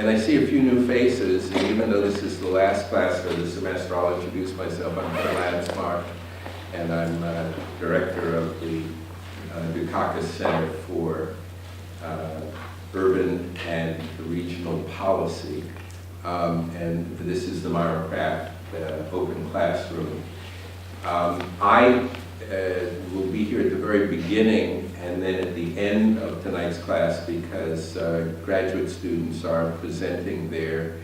And I see a few new faces, and even though this is the last class of the semester, I'll introduce myself. I'm Ken Landsmark, and I'm director of the Dukakis Center for Urban and Regional Policy. And this is the Myra Craft Open Classroom. I will be here at the very beginning and then at the end of tonight's class because graduate students are presenting their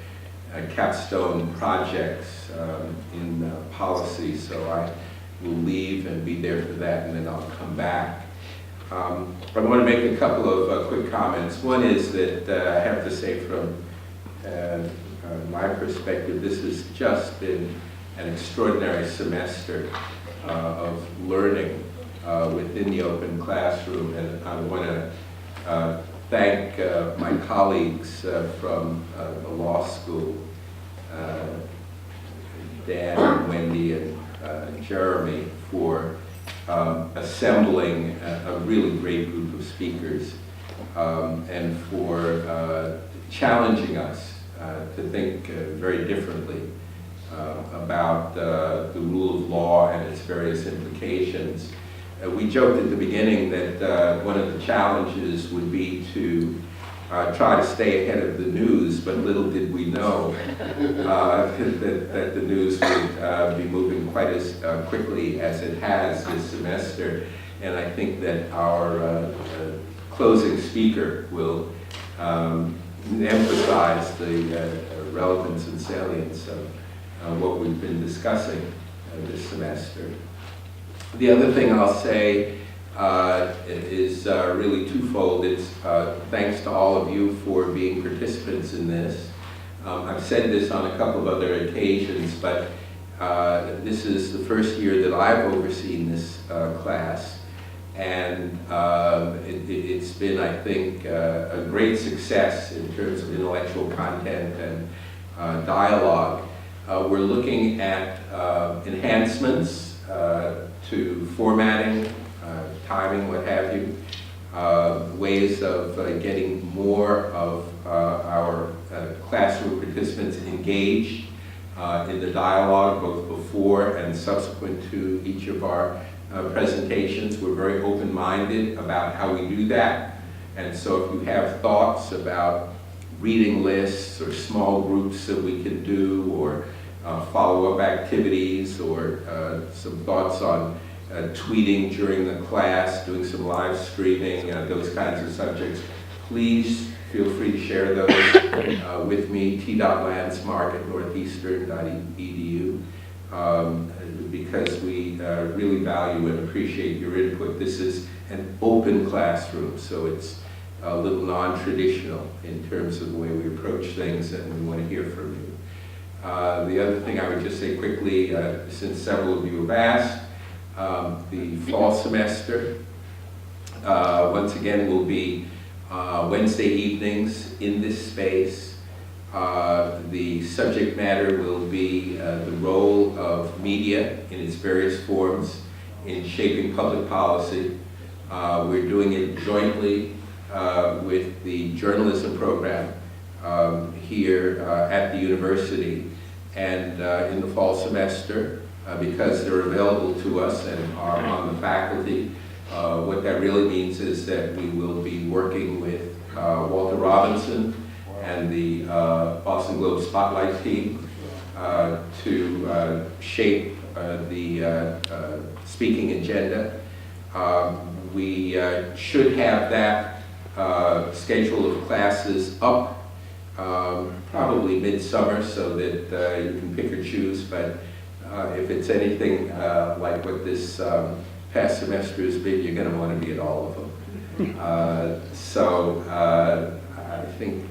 capstone projects in policy, so I will leave and be there for that, and then I'll come back. I want to make a couple of quick comments. One is that I have to say from my perspective, this has just been an extraordinary semester of learning within the open classroom, and I want to thank my colleagues from the law school, Dan, Wendy, and Jeremy, for assembling a really great group of speakers and for challenging us to think very differently about the rule of law and its various implications. We joked at the beginning that one of the challenges would be to try to stay ahead of the news, but little did we know that the news would be moving quite as quickly as it has this semester. And I think that our closing speaker will emphasize the relevance and salience of what we've been discussing this semester. The other thing I'll say is really twofold. It's thanks to all of you for being participants in this. I've said this on a couple of other occasions, but this is the first year that I've overseen this class, and it's been, I think, a great success in terms of intellectual content and dialogue. We're looking at enhancements to formatting, timing, what have you, ways of getting more of our classroom participants engaged in the dialogue, both before and subsequent to each of our presentations. We're very open-minded about how we do that, and so if you have thoughts about reading lists or small groups that we can do, or follow-up activities, or some thoughts on tweeting during the class, doing some live streaming, those kinds of subjects, please feel free to share those with me, t.landsmark@northeastern.edu, because we really value and appreciate your input. This is an open classroom, so it's a little non-traditional in terms of the way we approach things, and we want to hear from you. The other thing I would just say quickly, since several of you have asked, the fall semester, once again, will be Wednesday evenings in this space. The subject matter will be the role of media in its various forms in shaping public policy. We're doing it jointly with the journalism program here at the university, and in the fall semester, because they're available to us and are on the faculty, what that really means is that we will be working with Walter Robinson and the Boston Globe Spotlight team to shape the speaking agenda. We should have that schedule of classes up probably midsummer, so that you can pick or choose, but if it's anything like what this past semester has been, you're going to want to be at all of them. So I think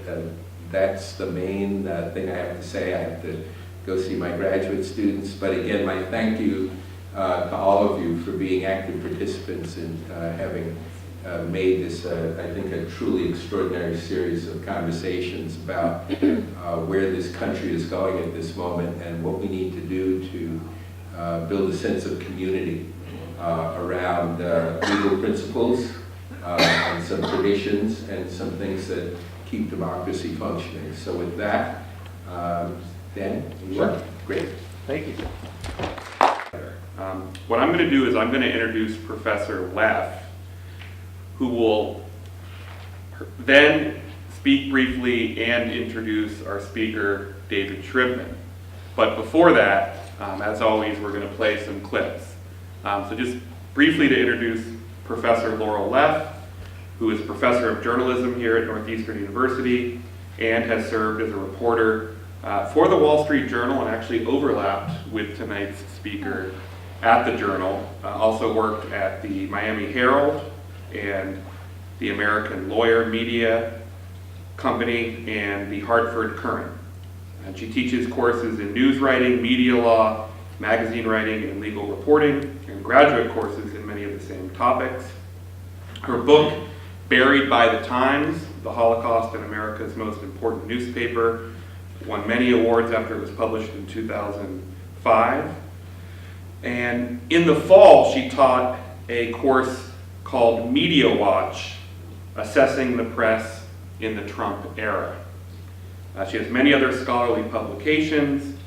that's the main thing I have to say. I have to go see my graduate students, but again, my thank you to all of you for being active participants in having made this, I think, a truly extraordinary series of conversations about where this country is going at this moment and what we need to do to build a sense of community around legal principles and some traditions and some things that keep keep democracy functioning. So with that, Dan, Sure. Great. Thank you. What I'm going to do is I'm going to introduce Professor Leff, who will then speak briefly and introduce our speaker, David Shribman. But before that, as always, we're going to play some clips. So just briefly to introduce Professor Laurel Leff, who is Professor of Journalism here at Northeastern University and has served as a reporter for the Wall Street Journal and actually overlapped with tonight's speaker at the Journal. Also worked at the Miami Herald and the American Lawyer Media Company and the Hartford Courant. And she teaches courses in news writing, media law, magazine writing, and legal reporting, and graduate courses in many of the same topics. Her book, Buried by the Times, The Holocaust in America's Most Important Newspaper, won many awards after it was published in 2005. And in the fall, she taught a course called Media Watch, Assessing the Press in the Trump Era. She has many other scholarly publications,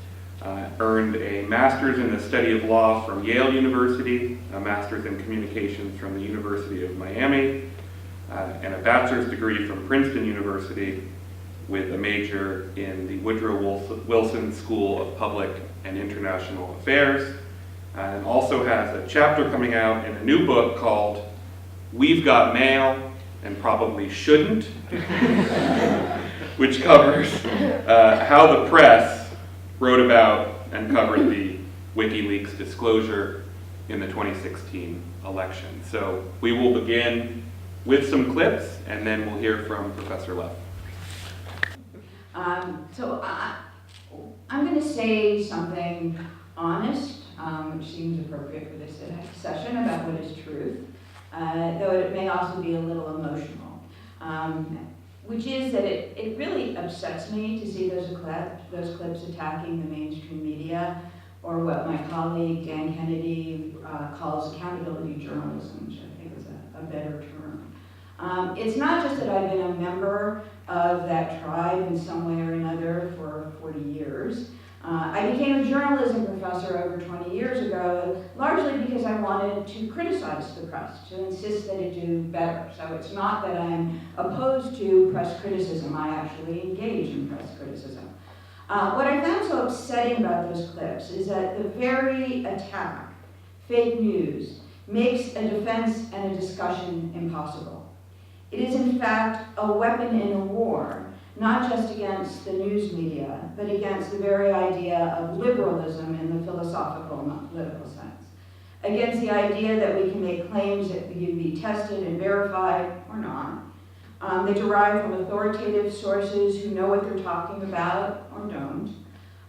earned a master's in the study of law from Yale University, a master's in communications from the University of Miami, and a bachelor's degree from Princeton University with a major in the Woodrow Wilson School of Public and International Affairs, and also has a chapter coming out in a new book called We've Got Mail and Probably Shouldn't, which covers how the press wrote about and covered the WikiLeaks disclosure in the 2016 election. So we will begin with some clips, and then we'll hear from Professor Leff. I'm going to say something honest, which seems appropriate for this session, about what is truth, though it may also be a little emotional, which is that it really upsets me to see those clips attacking the mainstream media, or what my colleague Dan Kennedy calls accountability journalism, which I think is a better term. It's not just that I've been a member of that tribe in some way or another for 40 years. I became a journalism professor over 20 years ago, largely because I wanted to criticize the press, to insist that it do better. So it's not that I'm opposed to press criticism, I actually engage in press criticism. What I found so upsetting about those clips is that the very attack, fake news, makes a defense and a discussion impossible. It is in fact a weapon in a war, not just against the news media, but against the very idea of liberalism in the philosophical, not political sense. Against the idea that we can make claims that can be tested and verified, or not. They derive from authoritative sources who know what they're talking about, or don't.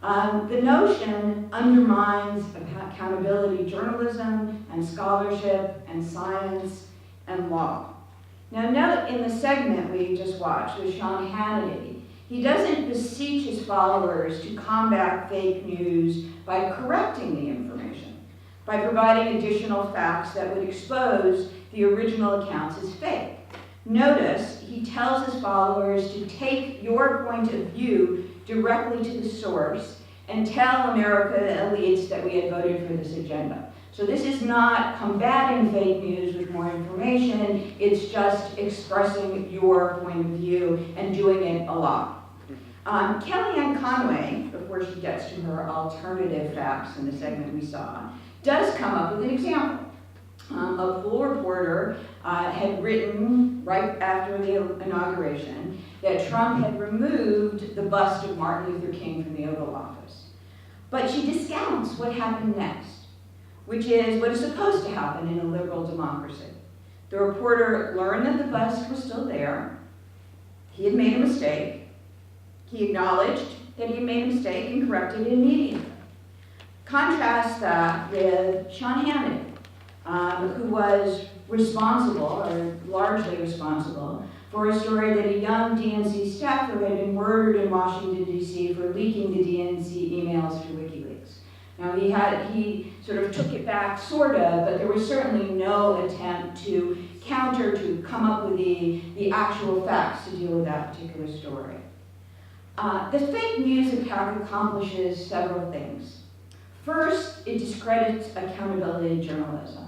The notion undermines accountability journalism, and scholarship, and science, and law. Now note in the segment we just watched with Sean Hannity, he doesn't beseech his followers to combat fake news by correcting the information, by providing additional facts that would expose the original accounts as fake. Notice he tells his followers to take your point of view directly to the source and tell America elites that we had voted for this agenda. So this is not combating fake news with more information, it's just expressing your point of view and doing it a lot. Kellyanne Conway, before she gets to her alternative facts in the segment we saw, does come up with an example. A pool reporter had written right after the inauguration that Trump had removed the bust of Martin Luther King from the Oval Office. But she discounts what happened next, which is what is supposed to happen in a liberal democracy. The reporter learned that the bust was still there. He had made a mistake. He acknowledged that he had made a mistake and corrected it immediately. Contrast that with Sean Hannity, who was responsible, or largely responsible, for a story that a young DNC staffer had been murdered in Washington, D.C. for leaking the DNC emails to WikiLeaks. Now he sort of took it back, sort of, but there was certainly no attempt to counter, to come up with the actual facts to deal with that particular story. The fake news attack accomplishes several things. First, it discredits accountability journalism.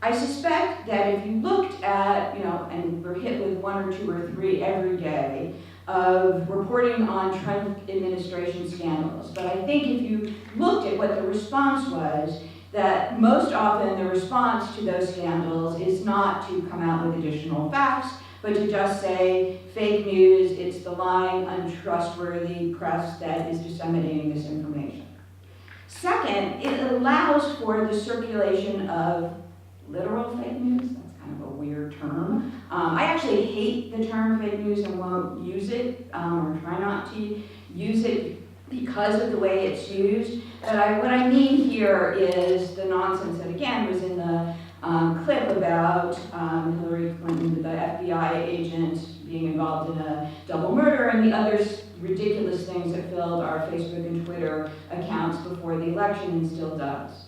I suspect that if you looked at, and we're hit with 1 or 2 or 3 every day of reporting on Trump administration scandals, but I think if you looked at what the response was, that most often the response to those scandals is not to come out with additional facts, but to just say fake news, it's the lying, untrustworthy press that is disseminating this information. Second, it allows for the circulation of literal fake news. That's kind of a weird term. I actually hate the term fake news and won't use it, or try not to use it because of the way it's used. But what I mean here is the nonsense that, again, was in the clip about Hillary Clinton, the FBI agent, being involved in a double murder, and the other ridiculous things that filled our Facebook and Twitter accounts before the election and still does.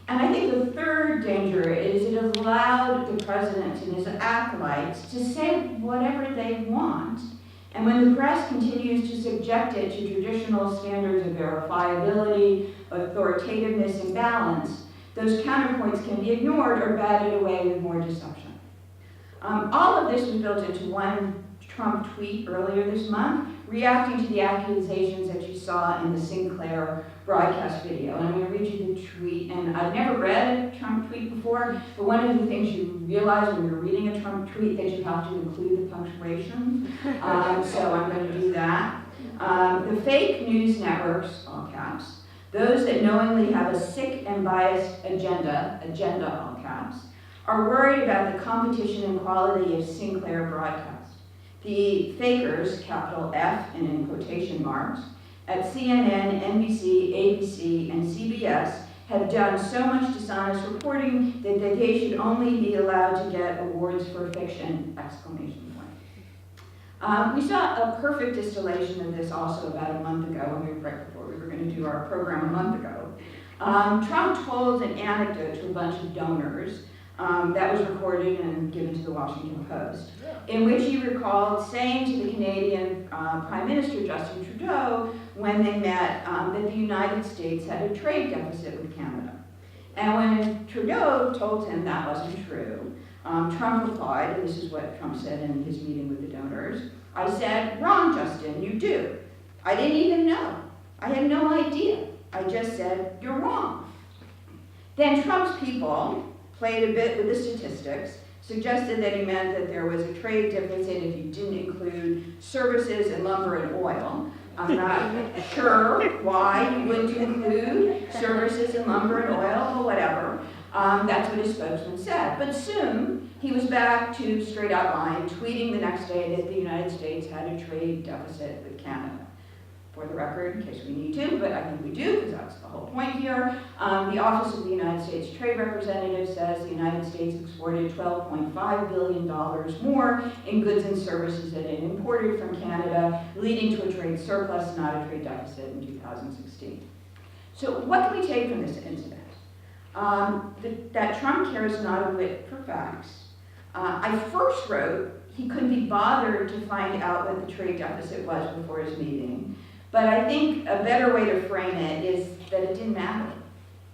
And I think the third danger is it allowed the president and his acolytes to say whatever they want. And when the press continues to subject it to traditional standards of verifiability, authoritativeness, and balance, those counterpoints can be ignored or batted away with more deception. All of this was built into one Trump tweet earlier this month, reacting to the accusations that you saw in the Sinclair broadcast video. And I'm going to read you the tweet. And I've never read a Trump tweet before, but one of the things you realize when you're reading a Trump tweet that you have to include the punctuation. So I'm going to do that. The fake news networks, all caps, those that knowingly have a sick and biased agenda, all caps, are worried about the competition and quality of Sinclair broadcast. The fakers, capital F and in quotation marks, at CNN, NBC, ABC, and CBS have done so much dishonest reporting that they should only be allowed to get awards for fiction, exclamation point. We saw a perfect distillation of this also about a month ago, right before we were going to do our program a month ago. Trump told an anecdote to a bunch of donors that was recorded and given to the Washington Post, in which he recalled saying to the Canadian Prime Minister Justin Trudeau when they met that the United States had a trade deficit with Canada. And when Trudeau told him that wasn't true, Trump replied, and this is what Trump said in his meeting with the donors, I said, wrong, Justin, you do. I didn't even know. I had no idea. I just said, you're wrong. Then Trump's people played a bit with the statistics, suggested that he meant that there was a trade deficit if you didn't include services and lumber and oil. I'm not sure why he wouldn't include services and lumber and oil, but whatever. That's what his spokesman said. But soon, he was back to straight out lying, tweeting the next day that the United States had a trade deficit with Canada. For the record, in case we need to, but I think we do, because that's the whole point here. The Office of the United States Trade Representative says the United States exported $12.5 billion more in goods and services that it imported from Canada, leading to a trade surplus, not a trade deficit in 2016. So what can we take from this incident? That Trump cares not a whit for facts. I first wrote he couldn't be bothered to find out what the trade deficit was before his meeting. But I think a better way to frame it is that it didn't matter.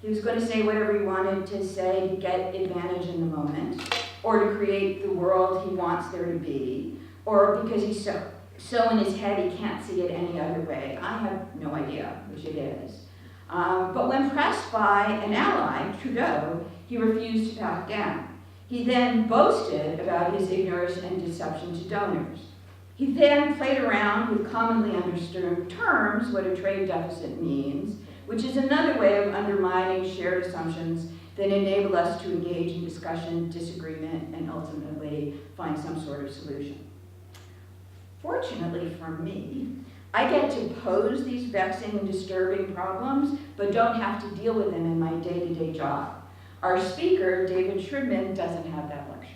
He was going to say whatever he wanted to say to get advantage in the moment, or to create the world he wants there to be, or because he's so in his head he can't see it any other way. I have no idea which it is. But when pressed by an ally, Trudeau, he refused to back down. He then boasted about his ignorance and deception to donors. He then played around with commonly understood terms, what a trade deficit means, which is another way of undermining shared assumptions that enable us to engage in discussion, disagreement, and ultimately find some sort of solution. Fortunately for me, I get to pose these vexing and disturbing problems, but don't have to deal with them in my day-to-day job. Our speaker, David Shribman, doesn't have that luxury.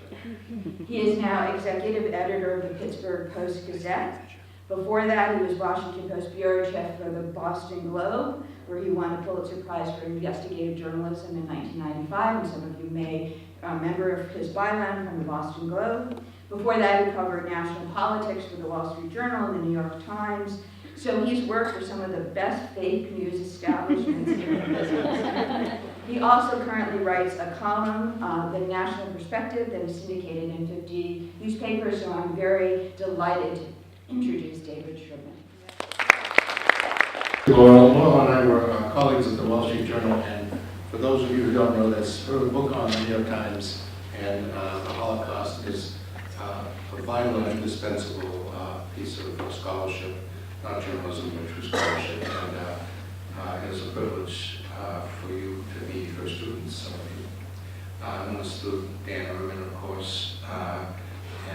He is now executive editor of the Pittsburgh Post Gazette, Before that, he was Washington Post bureau chief for the Boston Globe, where he won a Pulitzer Prize for investigative journalism in 1995, and some of you may remember of his byline from the Boston Globe. Before that, he covered national politics for the Wall Street Journal and the New York Times. So he's worked for some of the best fake news establishments in the business. He also currently writes a column, The National Perspective, that is syndicated in 50 newspapers, so I'm very delighted to introduce David Shribman. Laurel and I were colleagues at the Wall Street Journal, and for those of you who don't know this, her book on the New York Times and the Holocaust is a vital and indispensable piece of scholarship, not journalism, but true scholarship, and it is a privilege for you to be her students, some of you. I want to salute Dan Urban, of course,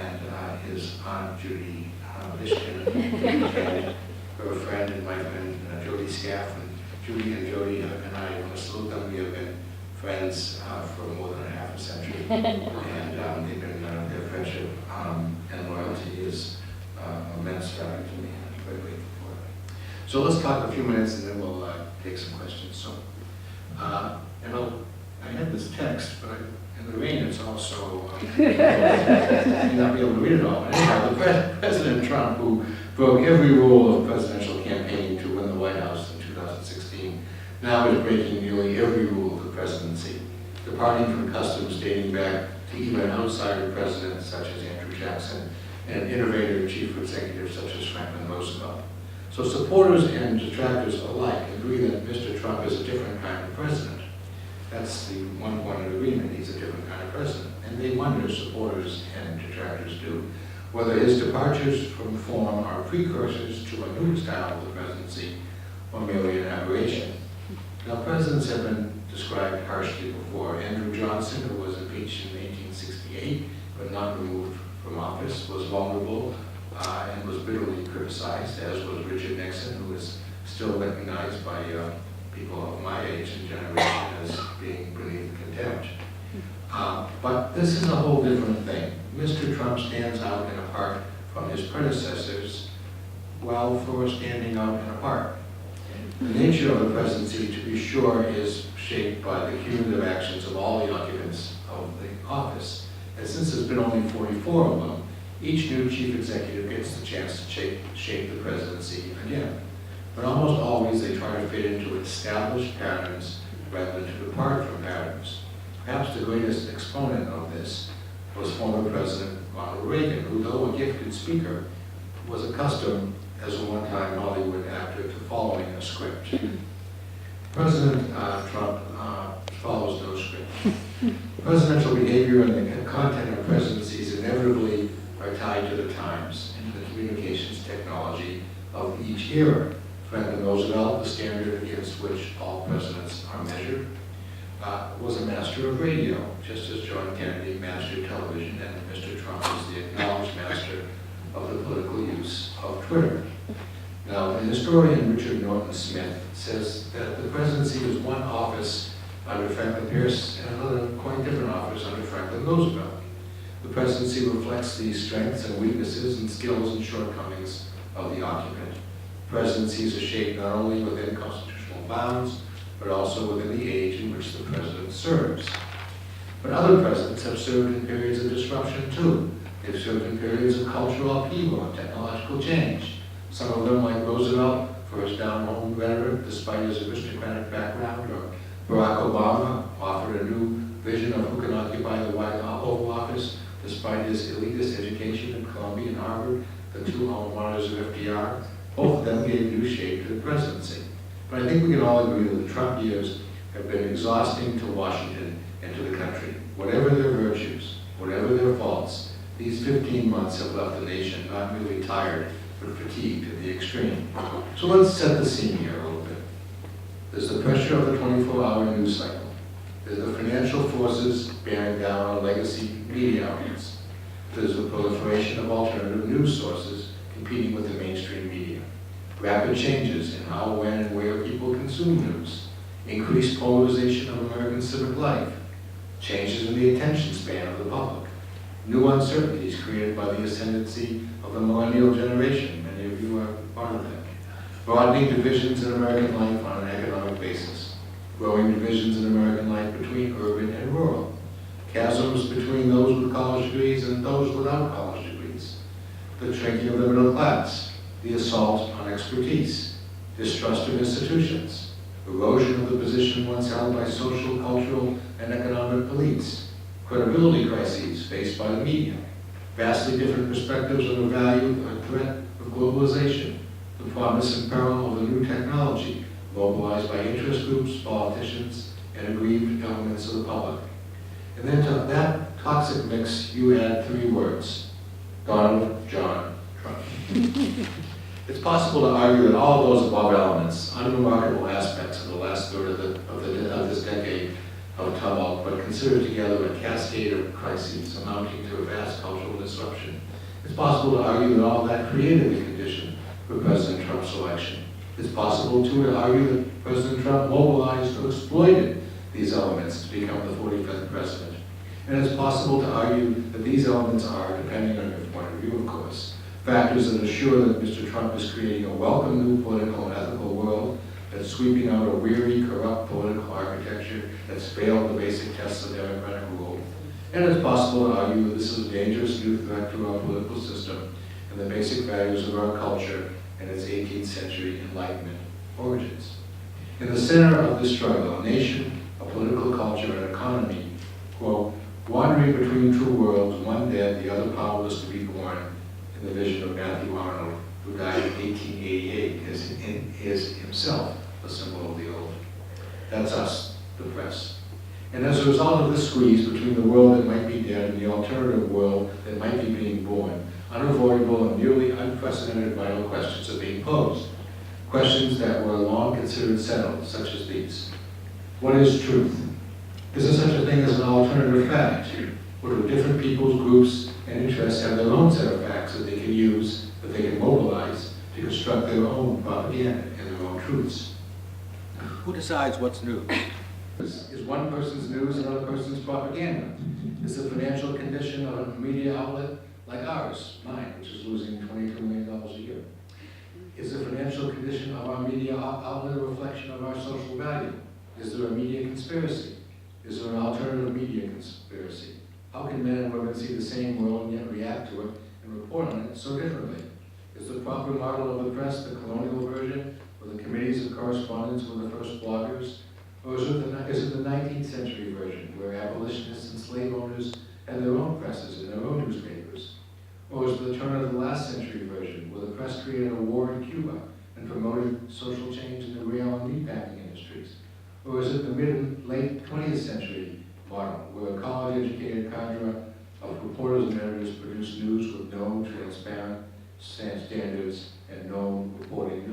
and his Aunt Judy Lishkin, and her friend and my friend Jody Scaff, and Judy and Jody and I want to salute them. We have been friends for more than a half a century, and they've been their friendship and loyalty is immense value to me. I'm very grateful for it. So let's talk a few minutes, and then we'll take some questions. So, I had this text, but in the rain it's also, I may not be able to read it all. But anyhow, the President Trump, who broke every rule of presidential campaigning to win the White House in 2016, now is breaking nearly every rule of the presidency, departing from customs dating back to even outsider presidents such as Andrew Jackson and innovator chief executives such as Franklin Roosevelt. So supporters and detractors alike agree that Mr. Trump is a different kind of president. That's the one point of agreement. He's a different kind of president. And they wonder, supporters and detractors do, whether his departures from form are precursors to a new style of the presidency or merely an aberration. Now, presidents have been described harshly before. Andrew Johnson, who was impeached in 1868 but not removed from office, was vulnerable and was bitterly criticized, as was Richard Nixon, who is still recognized by people of my age and generation as being beneath contempt. But this is a whole different thing. Mr. Trump stands out and apart from his predecessors, while for standing out and apart. The nature of the presidency, to be sure, is shaped by the cumulative actions of all the occupants of the office. And since there's been only 44 of them, each new chief executive gets the chance to shape the presidency again. But almost always they try to fit into established patterns rather than to depart from patterns. Perhaps the greatest exponent of this was former President Ronald Reagan, who, though a gifted speaker, was accustomed as a one-time Hollywood actor to following a script. President Trump follows no script. Presidential behavior and the content of presidencies inevitably are tied to the times and to the communications technology of each era. Franklin Roosevelt, the standard against which all presidents are measured, was a master of radio, just as John Kennedy mastered television, and Mr. Trump is the acknowledged master of the political use of Twitter. Now, the historian Richard Norton Smith says that the presidency was one office under Franklin Pierce and another quite different office under Franklin Roosevelt. The presidency reflects the strengths and weaknesses and skills and shortcomings of the occupant. Presidencies are shaped not only within constitutional bounds, but also within the age in which the president serves. But other presidents have served in periods of disruption too. They've served in periods of cultural upheaval and technological change. Some of them, like Roosevelt, for his down-home rhetoric despite his aristocratic background, or Barack Obama offered a new vision of who can occupy the White Oval Office despite his elitist education at Columbia and Harvard, the two alma maters of FDR. Both of them gave new shape to the presidency. But I think we can all agree that the Trump years have been exhausting to Washington and to the country. Whatever their virtues, whatever their faults, these 15 months have left the nation not merely tired, but fatigued to the extreme. So let's set the scene here a little bit. There's the pressure of the 24-hour news cycle. There's the financial forces bearing down on legacy media outlets. There's the proliferation of alternative news sources competing with the mainstream media. Rapid changes in how, when, and where people consume news. Increased polarization of American civic life. Changes in the attention span of the public. New uncertainties created by the ascendancy of the millennial generation. Many of you broadening divisions in American life on an economic basis, growing divisions in American life between urban and rural, chasms between those with college degrees and those without college degrees, the shrinking of the middle class, the assault on expertise, distrust of institutions, erosion of the position once held by social, cultural, and economic elites, credibility crises faced by the media, vastly different perspectives on the value and threat of globalization, the promise and peril of the new technology mobilized by interest groups, politicians, and aggrieved elements of the public. And then to that toxic mix, you add 3 words: Donald John Trump. It's possible to argue that all those above elements, unremarkable aspects of the last third of this decade of tumult, but considered together a cascade of crises amounting to a vast cultural disruption. It's possible to argue that all that created the condition for President Trump's election. It's possible to argue that President Trump mobilized or exploited these elements to become the 45th president. And it's possible to argue that these elements are, depending on your point of view, of course, factors that assure that Mr. Trump is creating a welcome new political and ethical world that's sweeping out a weary, corrupt political architecture that's failed the basic tests of democratic rule. And it's possible to argue that this is a dangerous new threat to our political system and the basic values of our culture and its 18th century Enlightenment origins. In the center of this struggle, a nation, a political culture, and economy, quote, wandering between two worlds, one dead, the other powerless to be born, in the vision of Matthew Arnold, who died in 1888, is himself a symbol of the old. That's us, the press. And as a result of this squeeze between the world that might be dead and the alternative world that might be being born, unavoidable and nearly unprecedented vital questions are being posed. Questions that were long considered settled, such as these. What is truth? Is there such a thing as an alternative fact? Or do different peoples, groups, and interests have their own set of facts that they can use, that they can mobilize to construct their own propaganda and their own truths? Who decides what's news? Is one person's news another person's propaganda? Is the financial condition of a media outlet like ours, mine, which is losing $22 million a year? Is the financial condition of our media outlet a reflection of our social value? Is there a media conspiracy? Is there an alternative media conspiracy? How can men and women see the same world and yet react to it and report on it so differently? Is the proper model of the press the colonial version, where the committees of correspondence were the first bloggers? Or is it the 19th century version, where abolitionists and slave owners had their own presses and their own newspapers? Or is it the turn of the last century version, where the press created a war in Cuba and promoted social change in the rail and meatpacking industries? Or is it the mid and late 20th century model, where a college-educated cadre of reporters and editors produced news with known transparent standards and known reporting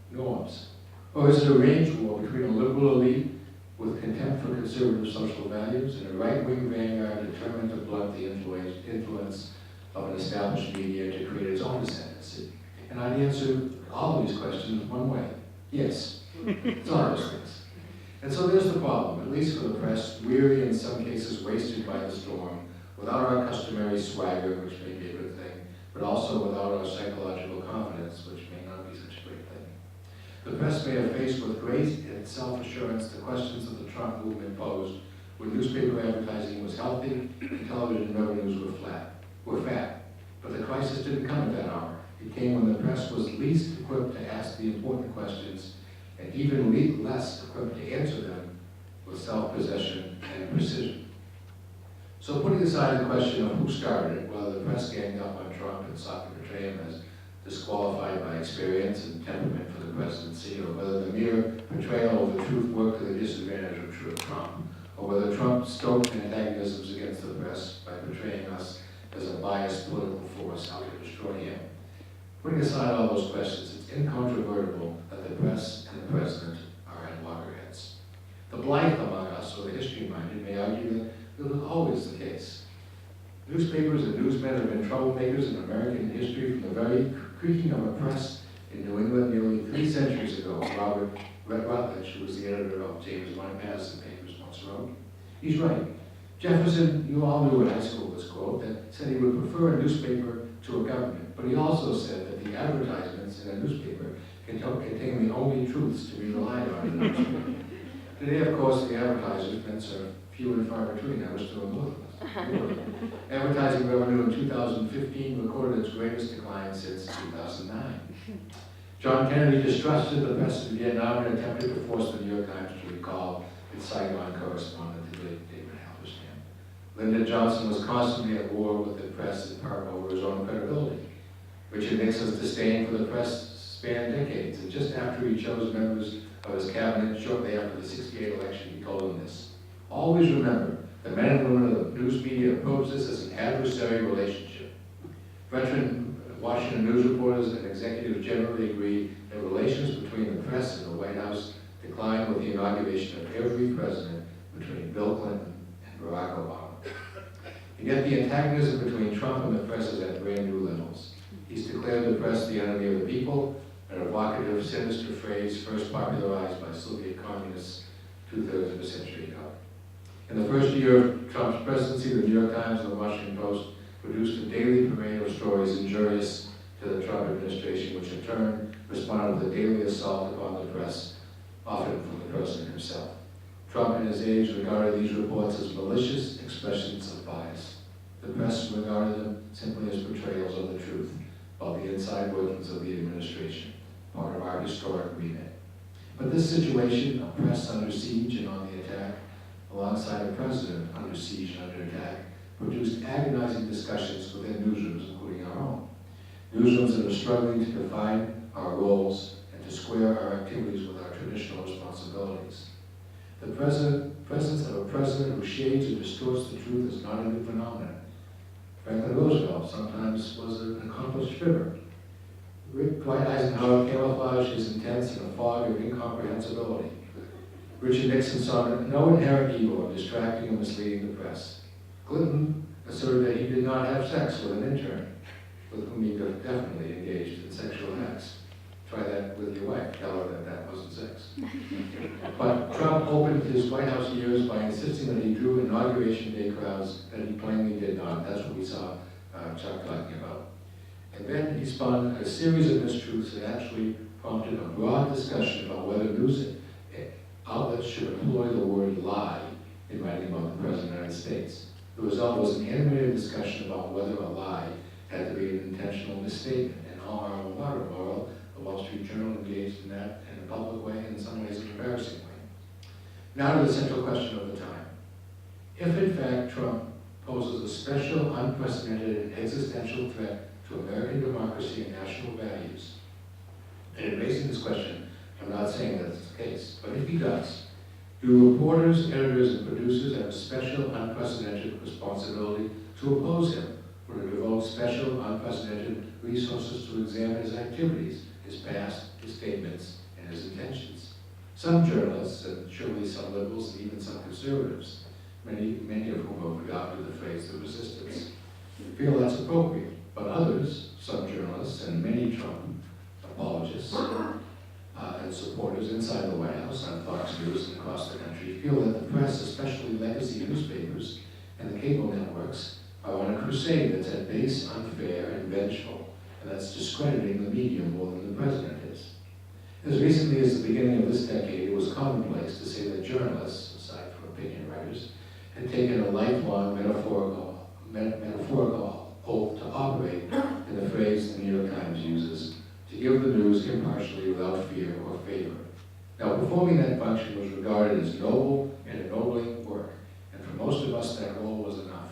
norms? Or is it a range war between a liberal elite with contempt for conservative social values and a right-wing vanguard determined to blunt the influence of an established media to create its own ascendancy? And I'd answer all of these questions one way: yes. It's all those things. And so there's the problem, at least for the press, weary and in some cases wasted by the storm, without our customary swagger, which may be a good thing, but also without our psychological confidence, which may not be such a great thing. The press may have faced with grace and self-assurance the questions that the Trump movement posed when newspaper advertising was healthy and television revenues were fat. But the crisis didn't come at that hour. It came when the press was least equipped to ask the important questions and even less equipped to answer them with self-possession and precision. So putting aside the question of who started it, whether the press ganged up on Trump and sought to portray him as disqualified by experience and temperament for the presidency, or whether the mere portrayal of the truth worked to the disadvantage of Trump, or whether Trump stoked antagonisms against the press by portraying us as a biased political force out to destroy him. Putting aside all those questions, it's incontrovertible that the press and the president are at loggerheads. The blithe among us, or the history-minded, may argue that it was always the case. Newspapers and newsmen have been troublemakers in American history from the very creaking of a press in New England nearly 3 centuries ago. Robert Rutledge, who was the editor of James Madison papers, once wrote. He's right. Jefferson, you all knew in high school this quote, that said he would prefer a newspaper to a government, but he also said that the advertisements in a newspaper contain the only truths to be relied on in a newspaper. Today, of course, the advertisements are few and far between. I was still both of us. Advertising revenue in 2015 recorded its greatest decline since 2009. John Kennedy distrusted the press in Vietnam and attempted to force the New York Times to recall its Saigon correspondent, the great David Halberstam. Lyndon Johnson was constantly at war with the press in part over his own credibility. Richard Nixon's disdain for the press spanned decades, and just after he chose members of his cabinet, shortly after the '68 election, he told them this: "Always remember, the men and women of the news media approach this as an adversary relationship." Veteran Washington news reporters and executives generally agree that relations between the press and the White House declined with the inauguration of every president between Bill Clinton and Barack Obama. And yet the antagonism between Trump and the press is at brand new levels. He's declared the press the enemy of the people, an evocative, sinister phrase first popularized by Soviet communists 2/3 of a century ago. In the first year of Trump's presidency, the New York Times and the Washington Post produced a daily parade of stories injurious to the Trump administration, which in turn responded with a daily assault upon the press, often from the president himself. Trump and his aides regarded these reports as malicious expressions of bias. The press regarded them simply as portrayals of the truth about the inside workings of the administration, part of our historic remit. But this situation, a press under siege and on the attack, alongside a president under siege and under attack, produced agonizing discussions within newsrooms, including our own. Newsrooms that are struggling to define our roles and to square our activities with our traditional responsibilities. The presence of a president who shades or distorts the truth is not a new phenomenon. Franklin Roosevelt sometimes was an accomplished fibber. Dwight Eisenhower camouflaged his intents in a fog of incomprehensibility. Richard Nixon saw no inherent evil in distracting and misleading the press. Clinton asserted that he did not have sex with an intern, with whom he definitely engaged in sexual acts. Try that with your wife. Tell her that that wasn't sex. But Trump opened his White House years by insisting that he drew Inauguration Day crowds that he plainly did not. That's what we saw Chuck talking about. And then he spun a series of mistruths that actually prompted a broad discussion about whether news outlets should employ the word lie in writing about the President of the United States. The result was an animated discussion about whether a lie had to be an intentional misstatement. And all our water, Laurel, the Wall Street Journal engaged in that in a public way, and in some ways an embarrassing way. Now to the central question of the time. If in fact Trump poses a special, unprecedented, and existential threat to American democracy and national values, and in raising this question, I'm not saying that's the case, but if he does, do reporters, editors, and producers have a special, unprecedented responsibility to oppose him, or to devote special, unprecedented resources to examine his activities, his past, his statements, and his intentions? Some journalists, and surely some liberals, and even some conservatives, many of whom have adopted the phrase the resistance, feel that's appropriate. But others, some journalists, and many Trump apologists and supporters inside the White House, on Fox News and across the country, feel that the press, especially legacy newspapers and the cable networks, are on a crusade that's at base unfair and vengeful, and that's discrediting the media more than the president is. As recently as the beginning of this decade, it was commonplace to say that journalists, aside from opinion writers, had taken a lifelong metaphorical oath to operate in the phrase the New York Times uses, to give the news impartially without fear or favor. Now, performing that function was regarded as noble and ennobling work, and for most of us that role was enough.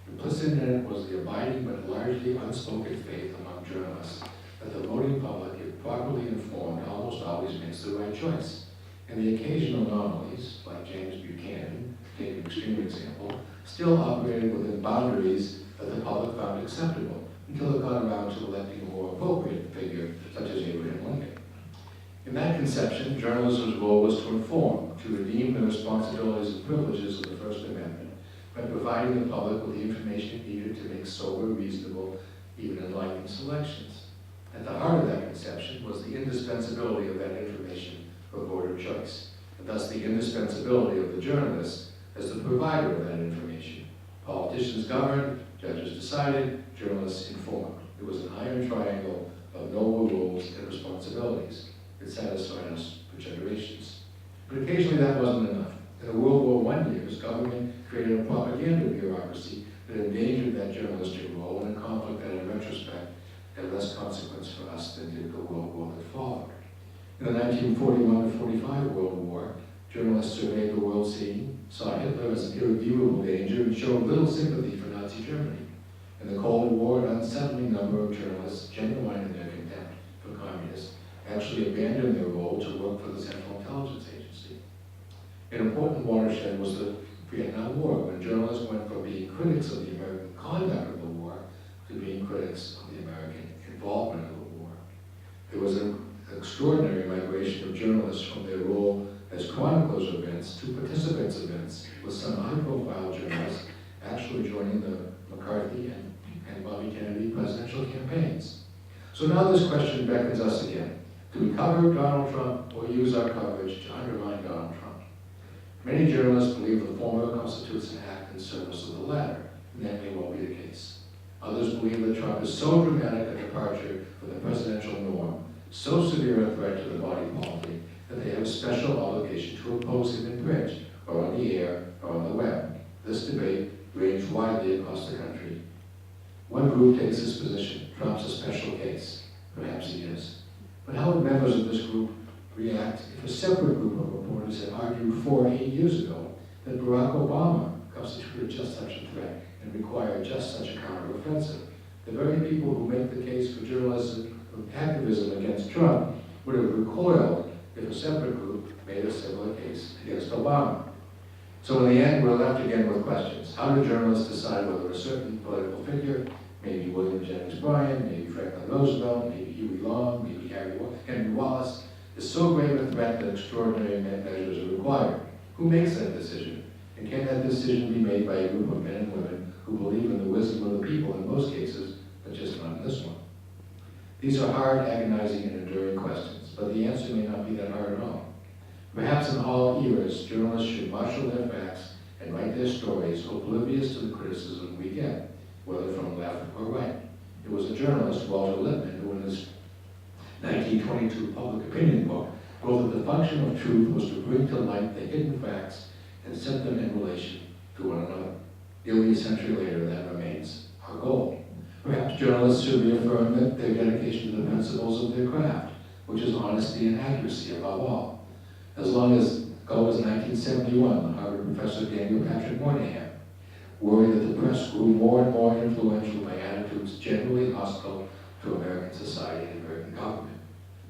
Implicit in it was the abiding but largely unspoken faith among journalists that the voting public, if properly informed, almost always makes the right choice. And the occasional anomalies, like James Buchanan, to take an extreme example, still operated within boundaries that the public found acceptable, until it got around to electing a more appropriate figure, such as Abraham Lincoln. In that conception, journalism's role was to inform, to redeem the responsibilities and privileges of the First Amendment, by providing the public with the information needed to make sober, reasonable, even enlightened selections. At the heart of that conception was the indispensability of that information for voter choice, and thus the indispensability of the journalist as the provider of that information. Politicians governed, judges decided, journalists informed. It was an iron triangle of noble rules and responsibilities. It satisfied us for generations. But occasionally that wasn't enough. In the World War I years, government created a propaganda bureaucracy that endangered that journalistic role in a conflict that, in retrospect, had less consequence for us than did the World War that followed. In the 1941-45 World War, journalists surveyed the world scene, saw Hitler as an irredeemable danger, and showed little sympathy for Nazi Germany. In the Cold War, an unsettling number of journalists, genuine in their contempt for communists, actually abandoned their role to work for the Central Intelligence Agency. An important watershed was the Vietnam War, when journalists went from being critics of the American conduct of the war to being critics of the American involvement in the war. There was an extraordinary migration of journalists from their role as chroniclers of events to participants in events, with some high-profile journalists actually joining the McCarthy and Bobby Kennedy presidential campaigns. So now this question beckons us again. Do we cover Donald Trump or use our coverage to undermine Donald Trump? Many journalists believe the former constitutes an act in service of the latter, and that may well be the case. Others believe that Trump is so dramatic a departure from the presidential norm, so severe a threat to the body politic, that they have a special obligation to oppose him in print, or on the air, or on the web. This debate ranged widely across the country. One group takes this position: Trump's a special case. Perhaps he is. But how would members of this group react if a separate group of reporters had argued 4 or 8 years ago that Barack Obama constituted just such a threat and required just such a counteroffensive? The very people who make the case for journalism activism against Trump would have recoiled if a separate group made a similar case against Obama. So in the end, we're left again with questions. How do journalists decide whether a certain political figure, maybe William Jennings Bryan, maybe Franklin Roosevelt, maybe Huey Long, maybe Henry Wallace, is so grave a threat that extraordinary measures are required? Who makes that decision? And can that decision be made by a group of men and women who believe in the wisdom of the people in most cases, but just not in this one? These are hard, agonizing, and enduring questions, but the answer may not be that hard at all. Perhaps in all eras, journalists should marshal their facts and write their stories oblivious to the criticism we get, whether from left or right. It was a journalist, Walter Lippmann, who in his 1922 public opinion book wrote that the function of truth was to bring to light the hidden facts and set them in relation to one another. Nearly a century later, that remains our goal. Perhaps journalists should reaffirm that their dedication to the principles of their craft, which is honesty and accuracy above all. As long ago as 1971, the Harvard professor Daniel Patrick Moynihan worried that the press grew more and more influential by attitudes generally hostile to American society and American government.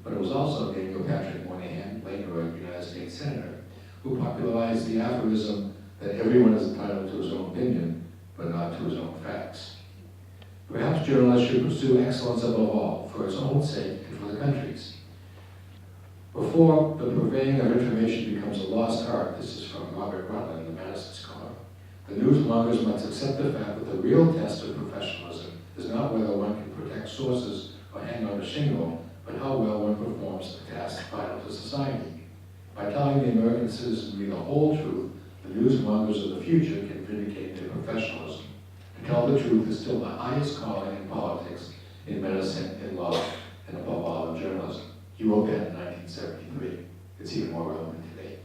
But it was also Daniel Patrick Moynihan, later a United States Senator, who popularized the aphorism that everyone is entitled to his own opinion, but not to his own facts. Perhaps journalists should pursue excellence above all, for its own sake and for the country's. Before the purveying of information becomes a lost art, this is from Robert Rutland, the Madison Scholar, the newsmongers must accept the fact that the real test of professionalism is not whether one can protect sources or hang on a shingle, but how well one performs the task vital to society. By telling the American citizenry the whole truth, the newsmongers of the future can vindicate their professionalism. To tell the truth is still the highest calling in politics, in medicine, in law, and above all in journalism. He wrote that in 1973. It's even more relevant today.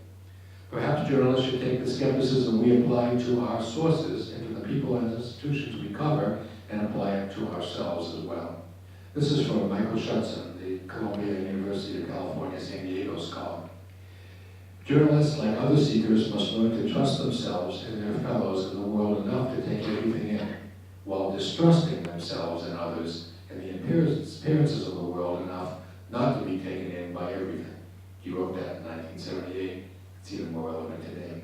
Perhaps journalists should take the skepticism we apply to our sources and to the people and institutions we cover and apply it to ourselves as well. This is from Michael Schudson, the Columbia University of California, San Diego scholar. Journalists, like other seekers, must learn to trust themselves and their fellows in the world enough to take everything in, while distrusting themselves and others and the appearances of the world enough not to be taken in by everything. He wrote that in 1978. It's even more relevant today.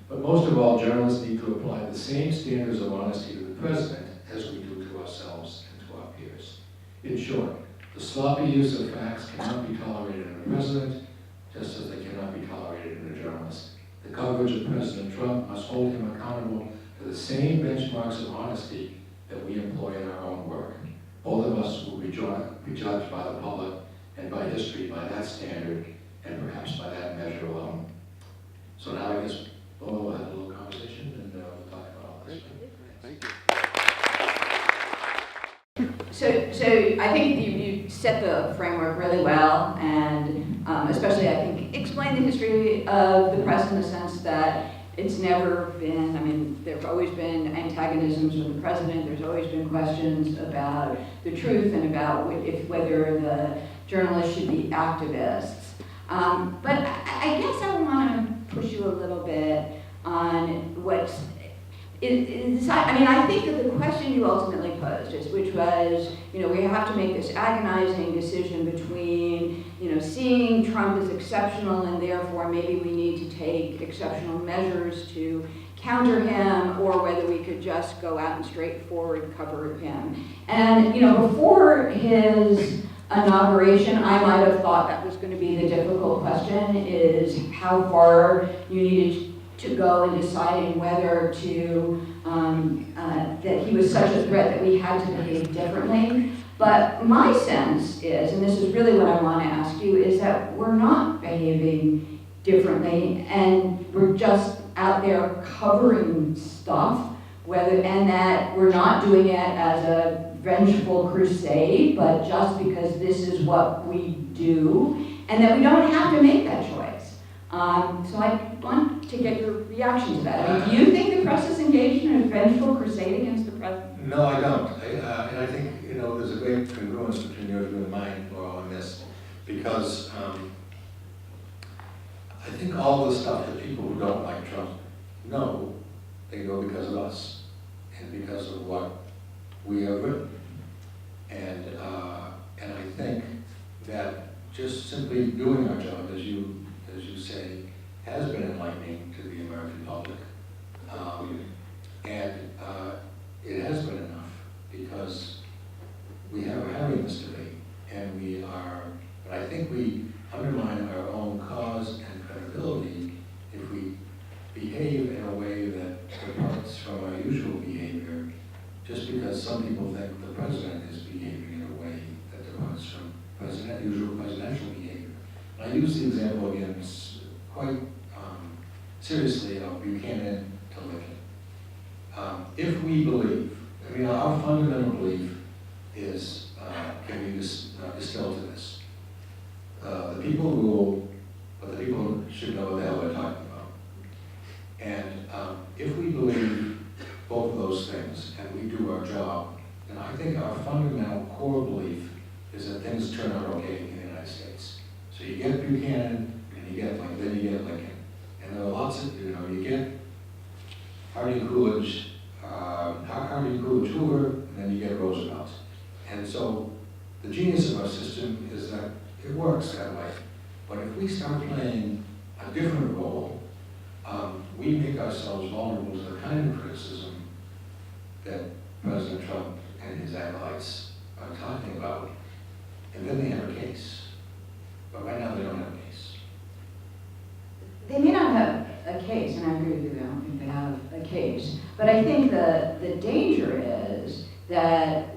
But most of all, journalists need to apply the same standards of honesty to the president as we do to ourselves and to our peers. In short, the sloppy use of facts cannot be tolerated in a president, just as they cannot be tolerated in a journalist. The coverage of President Trump must hold him accountable to the same benchmarks of honesty that we employ in our own work. Both of us will be judged by the public and by history by that standard, and perhaps by that measure alone. So now I guess we'll have a little conversation and we'll talk about all this. Thank you. So I think you set the framework really well, and especially, I think, explain the history of the press in the sense that it's never been, I mean, there have always been antagonisms with the president, there's always been questions about the truth and about whether the journalists should be activists. But I guess I want to push you a little bit on what's, I mean, I think that the question you ultimately posed is, which was, you know, we have to make this agonizing decision between, you know, seeing Trump as exceptional and therefore maybe we need to take exceptional measures to counter him, or whether we could just go out and straightforward cover him. And, you know, before his inauguration, I might have thought that was going to be the difficult question, is how far you needed to go in deciding whether to, that he was such a threat that we had to behave differently. But my sense is, and this is really what I want to ask you, is that we're not behaving differently, and we're just out there covering stuff, and that we're not doing it as a vengeful crusade, but just because this is what we do, and that we don't have to make that choice. So I want to get your reaction to that. I mean, do you think the press is engaged in a vengeful crusade against the president? No, I don't. And I think, you know, there's a great congruence between your view and mine, Laurel, on this, because I think all the stuff that people who don't like Trump know, they know because of us and because of what we have written. And I think that just simply doing our job, as you say, has been enlightening to the American public. It has been enough, because we are having this debate, and I think we undermine our own cause and credibility if we behave in a way that departs from our usual behavior, just because some people think the president is behaving in a way that departs from usual presidential behavior. I use the example again quite seriously of Buchanan to Lincoln. If we believe, I mean, our fundamental belief is, can be distilled to this. The people rule, but the people should know what the hell they're talking about. And if we believe both of those things and we do our job, then I think our fundamental core belief is that things turn out okay in the United States. So you get Buchanan, and you get Lincoln. And there are lots of, you know, you get Harding Coolidge, Hoover, and then you get Roosevelt. And so the genius of our system is that it works that way. But if we start playing a different role, we make ourselves vulnerable to the kind of criticism that President Trump and his acolytes are talking about, and then they have a case. But right now they don't have a case. They may not have a case, and I agree with you, I don't think they have a case. But I think the danger is that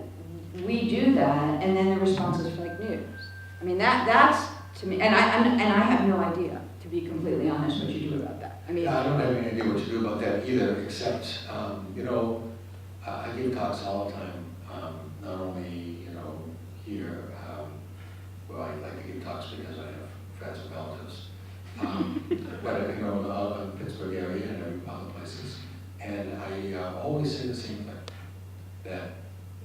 we do that, and then the response is fake news. I mean, that's, to me, and I have no idea, to be completely honest, what you do about that. I mean, I don't have any idea what to do about that either, except, you know, I give talks all the time, not only, you know, here, well, I like to give talks because I have friends and relatives, but, you know, in the Pittsburgh area and other places. And I always say the same thing, that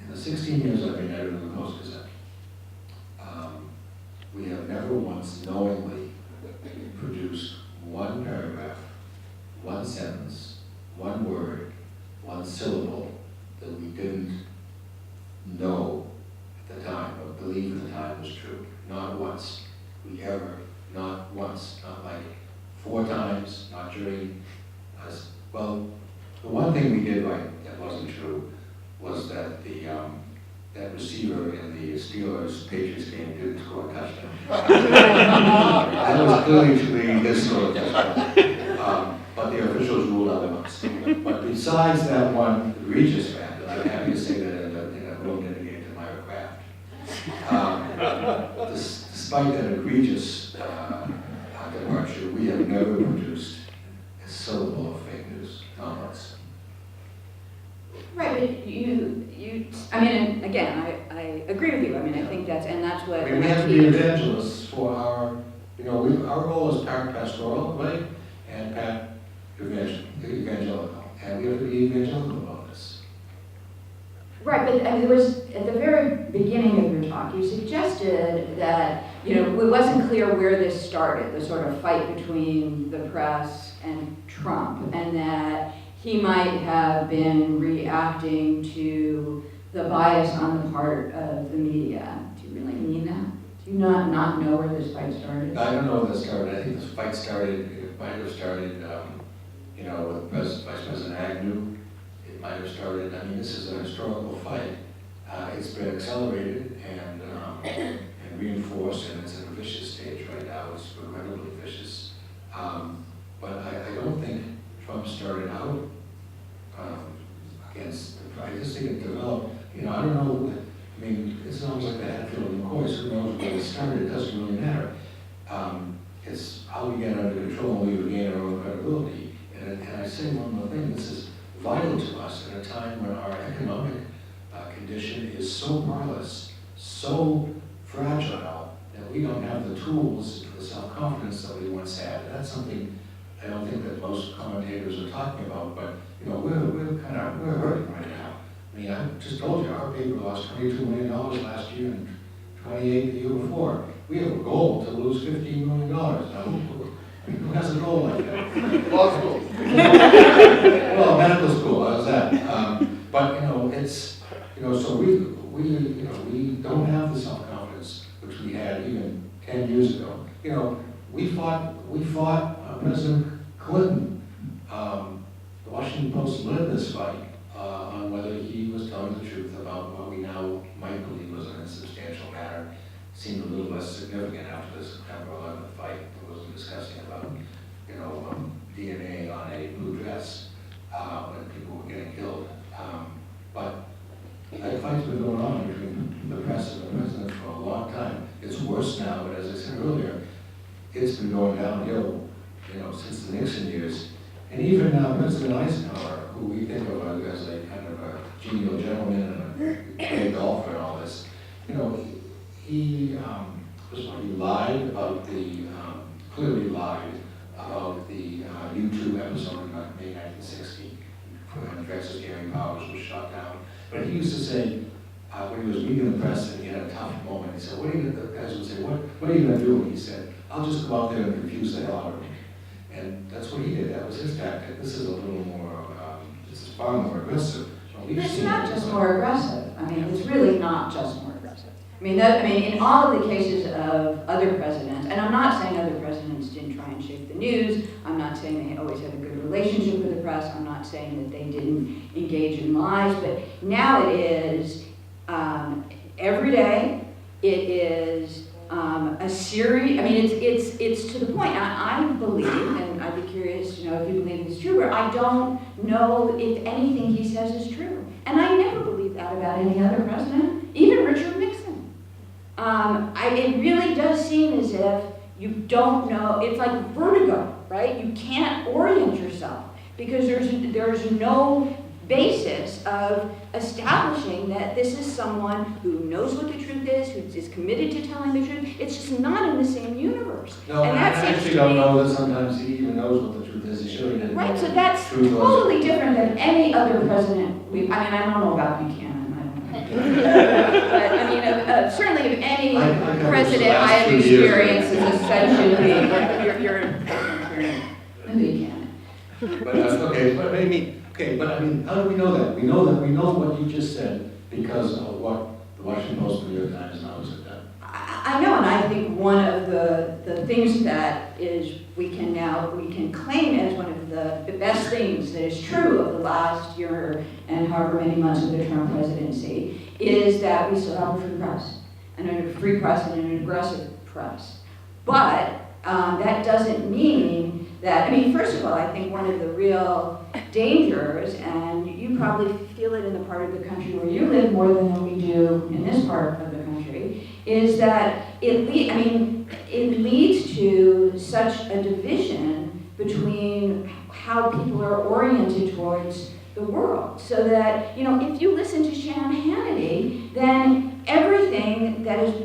in the 16 years I've been editor of the Post-Gazette, we have never once knowingly produced one paragraph, one sentence, one word, one syllable that we didn't know at the time or believe at the time was true. Not once. We ever, not once, not like 4 times, not during us. Well, the one thing we did right that wasn't true was that that receiver in the Steelers-Patriots game didn't score a touchdown. That was clearly to be this sort of touchdown. But the officials ruled otherwise. But besides that one egregious fact, and I'm happy to say that in a room dedicated to Myra Craft, despite that egregious departure, we have never produced a syllable of fake news, not once. right, but I mean, and again, I agree with you. I mean, I think that's what. I mean, we have to be evangelists for our, our role is Pat pastoral, right? And Pat evangelical. And we have to be evangelical about this. Right, but I mean, there was, at the very beginning of your talk, you suggested that, it wasn't clear where this started, the sort of fight between the press and Trump, and that he might have been reacting to the bias on the part of the media. Do you really mean that? Do you not know where this fight started? I don't know where this started. I think this fight started, it might have started, with Vice President Agnew. It might have started, I mean, this is an historical fight. It's been accelerated and reinforced, and it's in a vicious stage right now. It's regrettably vicious. But I don't think Trump started out against, I just think it developed, I don't know, I mean, it's almost like the Hatfield and McCoys, who knows where it started, it doesn't really matter. It's how we get under control and we regain our own credibility. And I say one more thing, this is vital to us at a time when our economic condition is so perilous, so fragile, that we don't have the tools, the self-confidence that we once had. And that's something I don't think that most commentators are talking about, but we're hurting right now. I mean, I just told you, our paper lost $22 million last year and 28 the year before. We have a goal to lose $15 million. Now, who has a goal like that? Law school. Well, medical school, how's that? But, it's, so we don't have the self-confidence which we had even 10 years ago. We fought President Clinton. The Washington Post led this fight on whether he was telling the truth about what we now might believe was an insubstantial matter. Seemed a little less significant after the September 11th fight that was discussing about, DNA on a blue dress when people were getting killed. But that fight's been going on between the press and the president for a long time. It's worse now, but as I said earlier, it's been going downhill, since the Nixon years. And even President Eisenhower, who we think of as a kind of a genial gentleman and a great golfer and all this, he lied about clearly lied about the U2 episode in May 1960, when Drex's Gary Powers was shot down. But he used to say, when he was meeting the press and he had a tough moment, he said, the guys would say, what are you going to do? And he said, I'll just go out there and confuse the hell out of me. And that's what he did. That was his tactic. This is a little more, this is far more aggressive. It's not just more aggressive. I mean, it's really not just more aggressive. I mean, in all of the cases of other presidents, and I'm not saying other presidents didn't try and shape the news, I'm not saying they always had a good relationship with the press, I'm not saying that they didn't engage in lies, but now it is every day, it is a series, I mean, it's to the point, I believe, and I'd be curious to know if you believe it's true, or I don't know if anything he says is true. And I never believed that about any other president, even Richard Nixon. It really does seem as if you don't know, it's like vertigo, right? You can't orient yourself because there's no basis of establishing that this is someone who knows what the truth is, who is committed to telling the truth. It's just not in the same univer's. No, and I actually don't know that sometimes he even knows what the truth is. He surely didn't. Right, so that's totally different than any other president. I don't know about Buchanan. But I mean, certainly of any president I have experienced as essentially your Buchanan. But I mean, how do we know that? We know what you just said because of what the Washington Post and New York Times knows at that. I know, and I think one of the things that is we can claim as one of the best things that is true of the last year and however many months of the Trump presidency is that we still have a free press, and a free press and an aggressive press. But that doesn't mean that, I mean, first of all, I think one of the real dangers, and you probably feel it in the part of the country where you live more than we do in this part of the country, is that it leads to such a division between how people are oriented towards the world. So that, if you listen to Shannon Hannity, then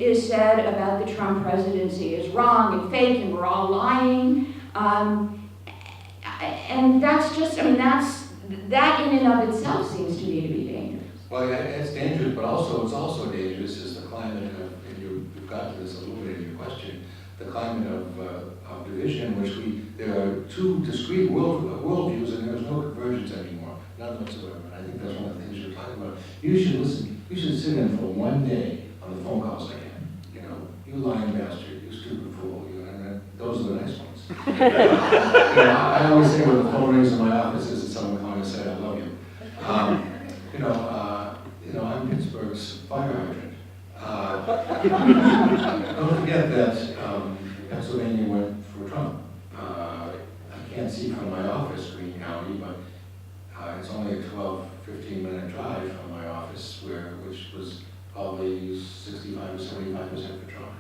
is said about the Trump presidency is wrong and fake and we're all lying. And that's just, I mean, that in and of itself seems to me to be dangerous. Well, yeah, it's dangerous, but also, it's also dangerous is the climate of, and you've got to this a little bit in your question, the climate of division, which there are two discrete worldviews and there's no convergence anymore, none whatsoever. And I think that's one of the things you're talking about. You should listen, you should sit in for one day on the phone calls I get. You know, you lying bastard, you stupid fool, and those are the nice ones. I always say when the phone rings in my office is that someone calling and say, I love you. I'm Pittsburgh's fire hydrant. Don't forget that Pennsylvania went for Trump. I can't see from my office, Greene County, but it's only a 12, 15-minute drive from my office, which was probably 65 or 75% for Trump.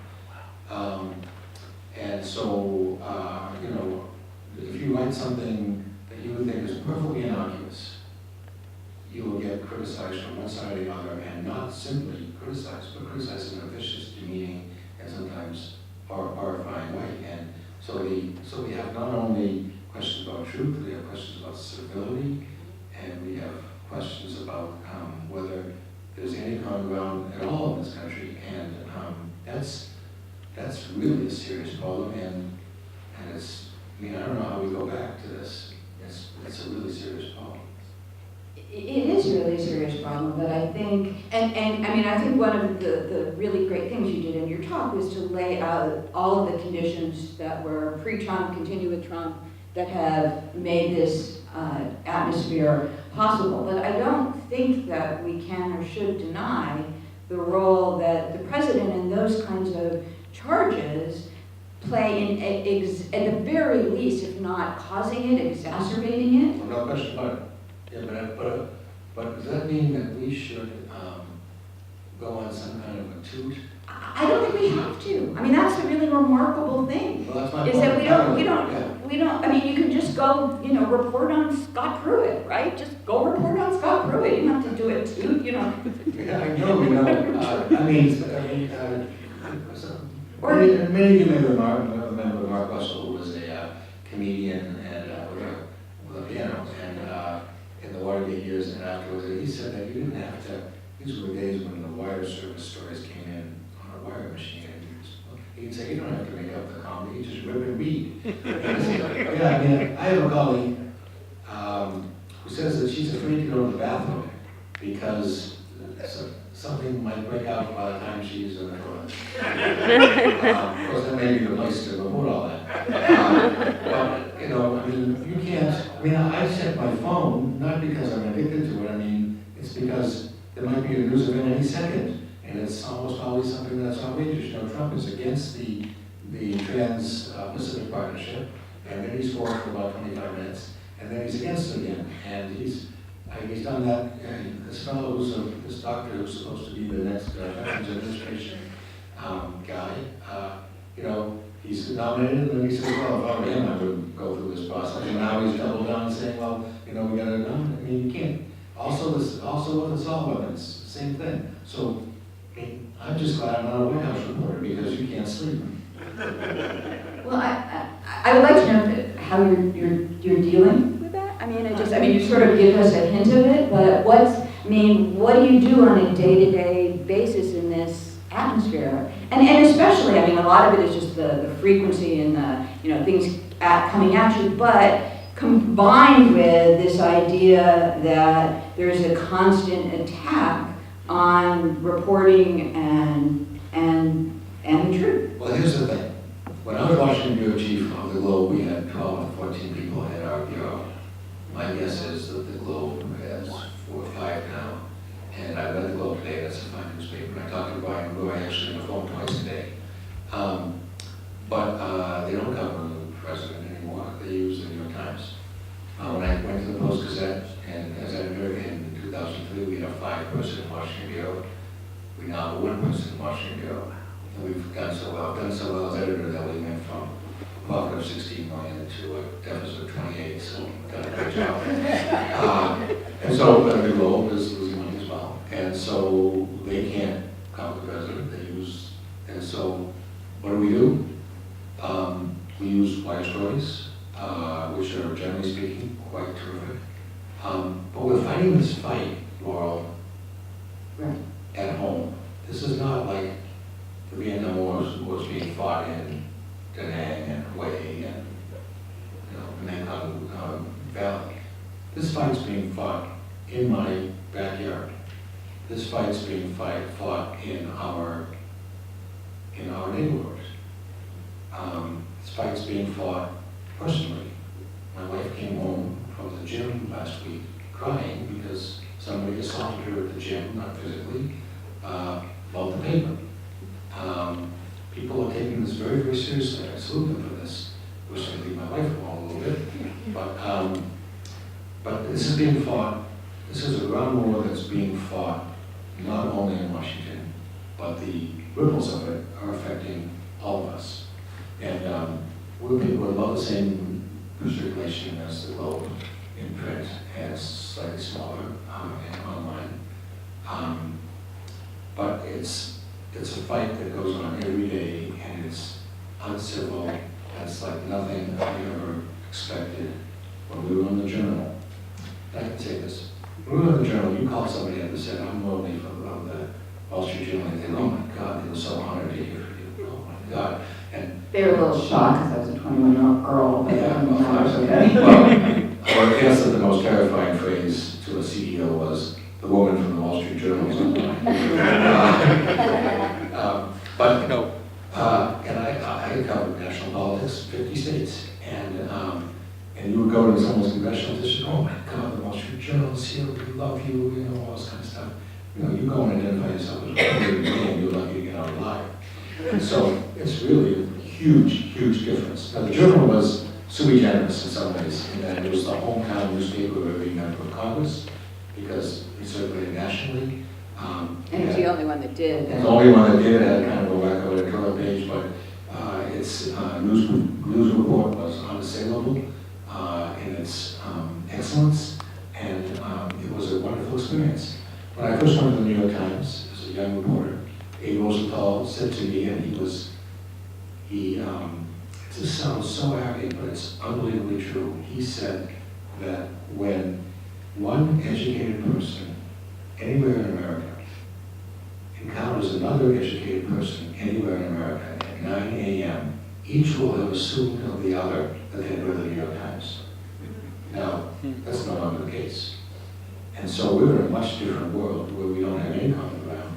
And so, if you write something that you would think is perfectly innocuous, you will get criticized from one side or the other, and not simply criticized, but criticized in a vicious, demeaning, and sometimes horrifying way. And so we have not only questions about truth, we have questions about civility, and we have questions about whether there's any common ground at all in this country, and that's really a serious problem, and it's, I don't know how we go back to this. It's a really serious problem. It is a really serious problem, but I think, I think one of the really great things you did in your talk was to lay out all of the conditions that were pre-Trump, continue with Trump, that have made this atmosphere possible. But I don't think that we can or should deny the role that the president in those kinds of charges play in, at the very least, if not causing it, exacerbating it. Well, no question about it. Yeah, but does that mean that we should go on some kind of a toot? I don't think we have to. That's the really remarkable thing. Well, that's my is point. that we don't, you can just go, report on Scott Pruitt, right? Just go report on Scott Pruitt. You don't have to do it too, Yeah, I know, many of you may remember Mark Russell, who was a comedian and with a piano, and in the Watergate years and afterwards, he said that you didn't have to, these were the days when the wire service stories came in on a wire machine, and he'd say, you don't have to make up the comedy, you just rip and read. I have a colleague who says that she's afraid to go to the bathroom because something might break out by the time she's in the toilet. Of course, that may be the place to report all that. But, you can't, I check my phone, not because I'm addicted to it, it's because there might be a news event any second, and it's almost always something that's outrageous. Trump is against the Trans-Pacific Partnership, and then he's for it for about 25 minutes, and then he's against it again, and he's done that. This fellow this doctor who's supposed to be the next Veterans Administration guy, he's nominated, and he says, well, if I were him, I would go through this process. And now he's doubled down saying, well, we got to nominate. You can't. Also with assault weapons, same thing. So, I'm just glad I'm not a White House reporter because you can't sleep. Well, I would like to know how you're dealing with that. You sort of give us a hint of it, but what do you do on a day-to-day basis in this atmosphere? And especially, a lot of it is just the frequency and the, things coming at you, but combined with this idea that there's a constant attack on reporting and the truth. Well, here's the thing. When I was Washington bureau chief of the Globe, we had 12 or 14 people at our bureau. My guess is that the Globe has 4 or 5 now. And I read the Globe today, that's a fine newspaper. And I talked to Brian Brewer actually on the phone twice today. But they don't cover the president anymore. They use the New York Times. When I went to the Post Gazette, and as editor in 2003, we had a 5-person Washington bureau. We now have a 1-person Washington bureau. And we've done so well as editor that we went from a profit of $16 million to a deficit of 28, so we've done a great job. And so the Globe is losing money as well. And so they can't cover the president. They use And so, what do? We use wire stories, which are generally speaking quite terrific. But we're fighting this fight, Laurel, Right. at home. This is not like the Vietnam War was being fought in Da Nang and Hue and Mekong Valley. This fight's being fought in my backyard. This fight's being fought in our neighborhood. This fight's being fought personally. My wife came home from the gym last week crying because somebody assaulted her at the gym, not physically, about the paper. People are taking this very, very seriously. I salute them for this. I wish I could leave my wife alone a little bit. But this is being fought. This is a ground war that's being fought not only in Washington, but the ripples of it are affecting all of us. And we're people with about the same circulation as the Globe in print, and slightly smaller and online. But it's a fight that goes on every day, and it's uncivil. It's like nothing I ever expected when we were in the Journal. I can say this. When we were in the Journal, you called somebody up and said, "I'm lonely from the Wall Street Journal," and they said, "Oh my God, they were so honored to hear from you. Oh my God." And They were a little shocked because I was a 21-year-old girl, but yeah, that was okay. well, I would guess that the most terrifying phrase to a CEO was, "The woman from the Wall Street Journal." But No. and I covered national politics, 50 states, and you would go to someone's congressional district, "Oh my God, the Wall Street Journal is here, we love you," all this kind of stuff. You go and identify yourself as a and you're lucky to get out alive. And so it's really a huge, huge difference. Now the Journal was sui generis in some ways, in that it was the hometown newspaper of every member of Congress, because it circulated nationally. And it was the only one that did. It's the only one that did. It had kind of a wacko editorial page, but its news report was unassailable in its excellence, and it was a wonderful experience. When I first went to the New York Times as a young reporter, A. Rosenthal said to me, and it just sounds so arrogant, but it's unbelievably true. He said that when one educated person anywhere in America encounters another educated person anywhere in America at 9 a.m., each will have assumed of the other that they had read the New York Times. Now, that's no longer the case. And so we're in a much different world where we don't have any common ground,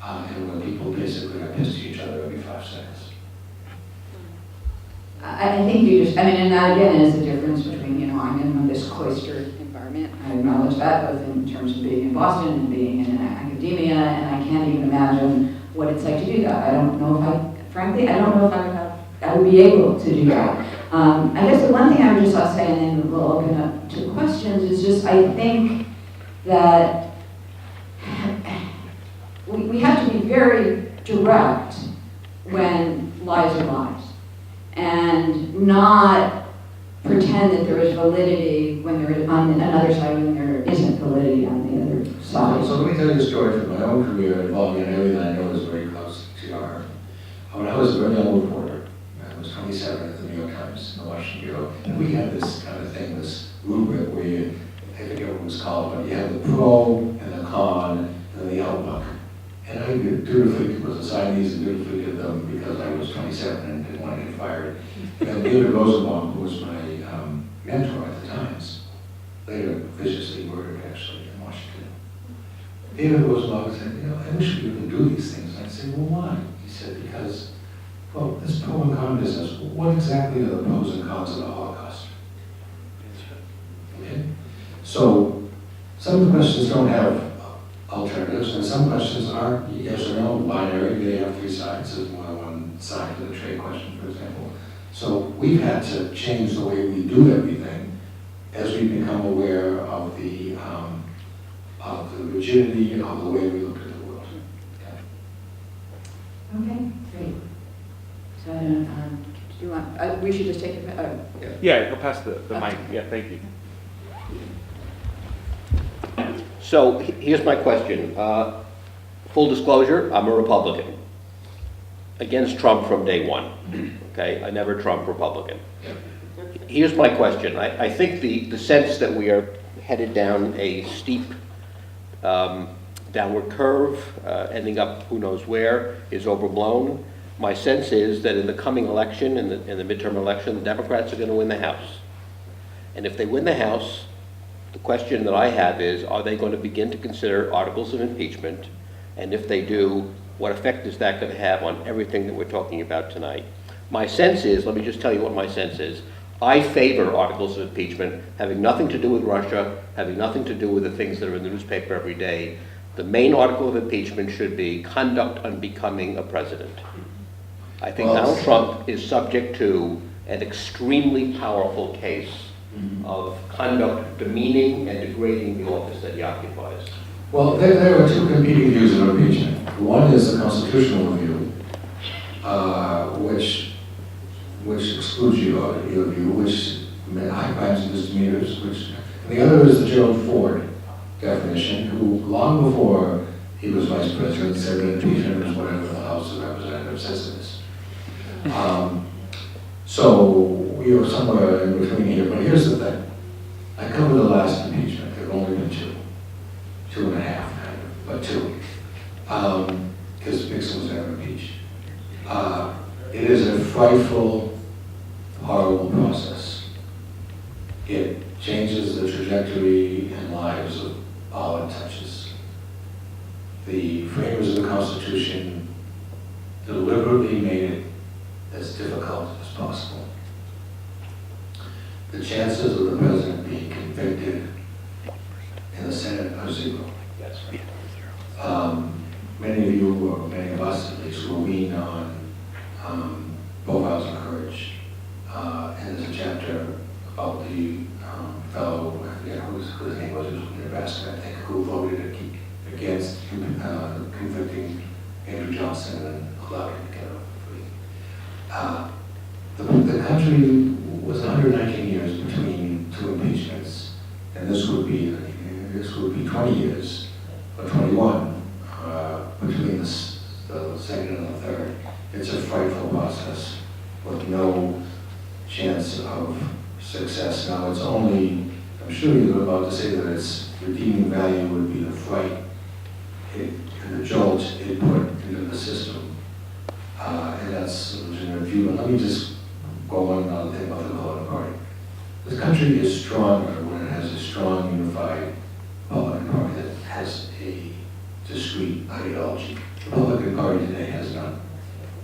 and where people basically are pissed at each other every 5 seconds. I think and that again is the difference between, I'm in this cloistered environment. I acknowledge that, both in terms of being in Boston and being in academia, and I can't even imagine what it's like to do that. I don't know if I would be able to do that. I guess the one thing I would just say, and then we'll open up to questions, is just I think that we have to be very direct when lies are lies, and not pretend that there is validity when there is on another side when there isn't validity on the other side. So let me tell you a story from my own career involving an area that I know is very close to your heart. When I was a very young reporter, I was 27 at the New York Times in the Washington Bureau, and we had this kind of thing, this rubric where I forget what it was called, but you had the pro and the con and the outlook. And I dutifully was assigned these and dutifully did them because I was 27 and didn't want to get fired. And David Rosenbaum, who was my mentor at the Times, later viciously murdered actually in Washington. David Rosenbaum said, I wish we could do these things. And I'd say, well, why? He said, because, this pro and con business, what exactly are the pros and cons of the Holocaust? Okay? So, some of the questions don't have alternatives, and some questions are yes or no, binary. They have 3 sides. There's more than one side to the trade question, for example. So we've had to change the way we do everything as we become aware of the rigidity of the way we look at the world. Okay, great. So, do you want? We should just take it. Yeah, he'll pass the mic. Yeah, thank you. So here's my question. Full disclosure, I'm a Republican. against Trump from day one, okay? I never Trump Republican. Yeah. Here's my question. I think the sense that we are headed down a steep downward curve, ending up who knows where, is overblown. My sense is that in the coming election, in the midterm election, the Democrats are going to win the House. And if they win the House, the question that I have is, are they going to begin to consider articles of impeachment? And if they do, what effect is that going to have on everything that we're talking about tonight? My sense is, let me just tell you what my sense is, I favor articles of impeachment having nothing to do with Russia, having nothing to do with the things that are in the newspaper every day. The main article of impeachment should be conduct unbecoming a president. I think Donald Trump is subject to an extremely powerful case of conduct demeaning and degrading the office that he occupies. Well, there are two competing views of impeachment. One is the constitutional view, which excludes your view, which high crimes and misdemeanors, and the other is the Gerald Ford definition, who long before he was vice president said that impeachment was whatever the House of Representatives says it is. So we are somewhere in between here, but here's the thing. I covered the last impeachment. There have only been two and a half, kind of, but two, because Nixon was never impeached. It is a frightful, horrible process. It changes the trajectory and lives of all it touches. The framers of the Constitution deliberately made it as difficult as possible. The chances of the president being convicted in the Senate are zero. Many of you, or many of us at least, will lean on profiles of courage. And there's a chapter about the fellow, I forget whose name was, Nebraska, I think, who voted against convicting Andrew Johnson and allowed him to get off free. The country was 119 years between two impeachments, and this would be 20 years, or 21, between the second and the third. It's a frightful process with no chance of success. Now, it's only, I'm sure you're about to say that its redeeming value would be the fright and the jolt it put into the system. And that's a legitimate view. But let me just go on another thing about the Republican Party. This country is stronger when it has a strong, unified Republican Party that has a discrete ideology. The Republican Party today has none.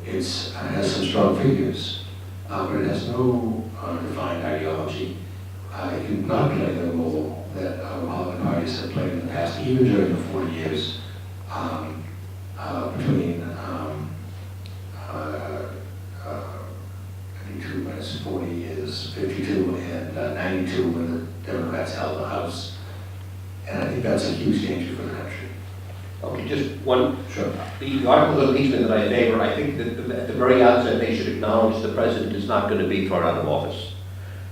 It has some strong figures, but it has no defined ideology. It cannot play the role that Republican parties have played in the past, even during the 40 years between 92 minus 40 is 52, and 92 when the Democrats held the House. And I think that's a huge danger for the country. Okay, just one. Sure. The articles of impeachment that I favor, I think that at the very outset they should acknowledge the president is not going to be thrown out of office.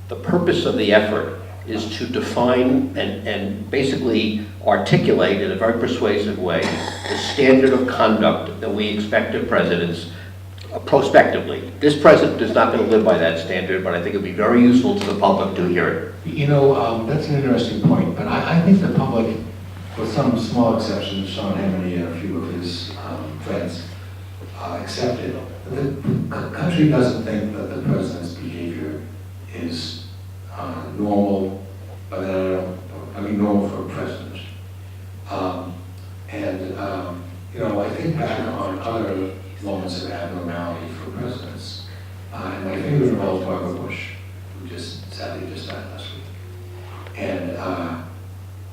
The purpose of the effort is to define and basically articulate in a very persuasive way the standard of conduct that we expect of presidents prospectively. This president is not going to live by that standard, but I think it would be very useful to the public to hear it. You know, that's an interesting point, but I think the public, with some small exceptions, Sean Hannity and a few of his friends, accepted. The country doesn't think that the president's behavior is normal, but I mean normal for a president. You know, I think back on other moments of abnormality for presidents, and my favorite involves Barbara Bush, who sadly just died last week. And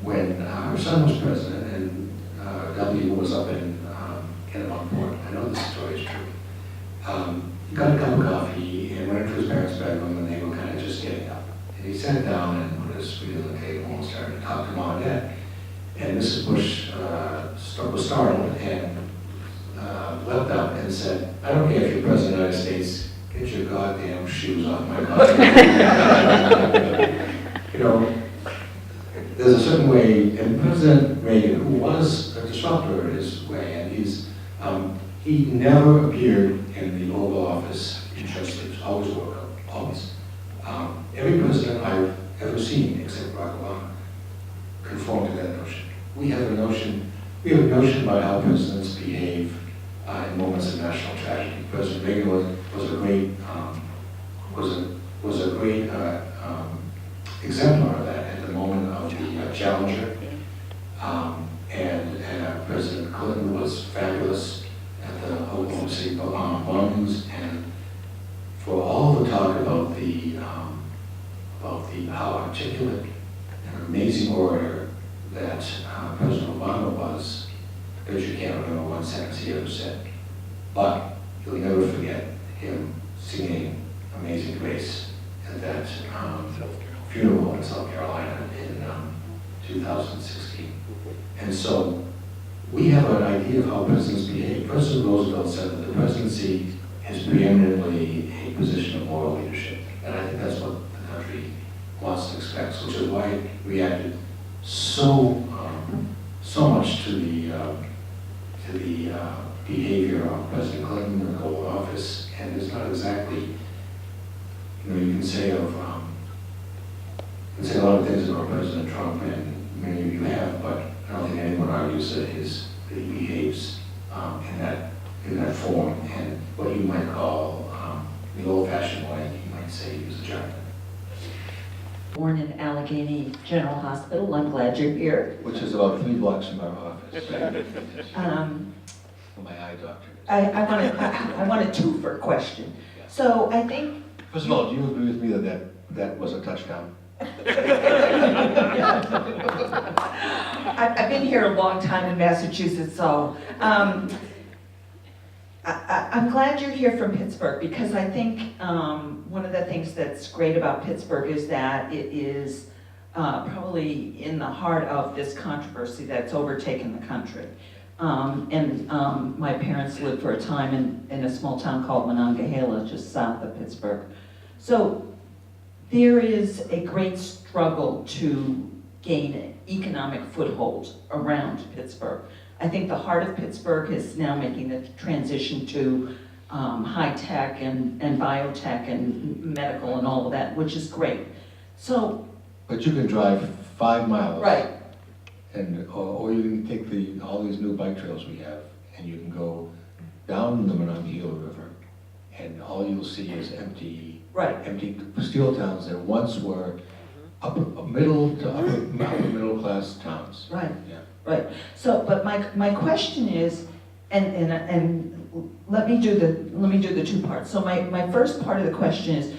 when her son was president and W was up in Kennebunkport, I know this story is true, he got a cup of coffee and went into his parents' bedroom, and they were kind of just getting up. And he sat down and put his feet on the table and started to talk to Mom and Dad. And Mrs. Bush was startled and leapt up and said, "I don't care if you're president of the United States, get your goddamn shoes off my body." You know, there's a certain way, and President Reagan, who was a disruptor in his way, and he never appeared in Oval Office in Chesapeake, always welcome, always. Every president I've ever seen, except Barack Obama, conformed to that notion. We have a notion about how presidents behave in moments of national tragedy. President Reagan was a great exemplar of that at the moment of the Challenger, and President Clinton was fabulous at the Oklahoma City bombings, and for all the talk about how articulate and amazing orator that President Obama was, I bet you can't remember one sentence he ever said. But you'll never forget him singing Amazing Grace at that funeral in South Carolina in 2016. And so we have an idea of how presidents behave. President Roosevelt said that the presidency is preeminently a position of moral leadership. And I think that's what the country wants and expects, which is why it reacted so much to the behavior of President Clinton in the Oval Office. And it's not exactly, you can say a lot of things about President Trump, and many of you have, but I don't think anyone argues that he behaves in that form, and what you might call the old-fashioned way, you might say he was a gentleman. Born in Allegheny General Hospital. I'm glad you're here. Which is about 3 blocks from our office. For my eye doctor. I want a twofer question. So I think. First of all, do you agree with me that was a touchdown? I've been here a long time in Massachusetts, so I'm glad you're here from Pittsburgh, because I think one of the things that's great about Pittsburgh is that it is probably in the heart of this controversy that's overtaken the country. My parents lived for a time in a small town called Monongahela, just south of Pittsburgh. So there is a great struggle to gain an economic foothold around Pittsburgh. I think the heart of Pittsburgh is now making the transition to high tech and biotech and medical and all of that, which is great. So, but you can drive 5 miles. right. And, or you can take all these new bike trails we have, and you can go down the Monongahela River, and all you'll see is empty steel towns that once were middle to upper middle class towns. Right. Yeah. Right. So, but my question is, and let me do the 2 parts. So my first part of the question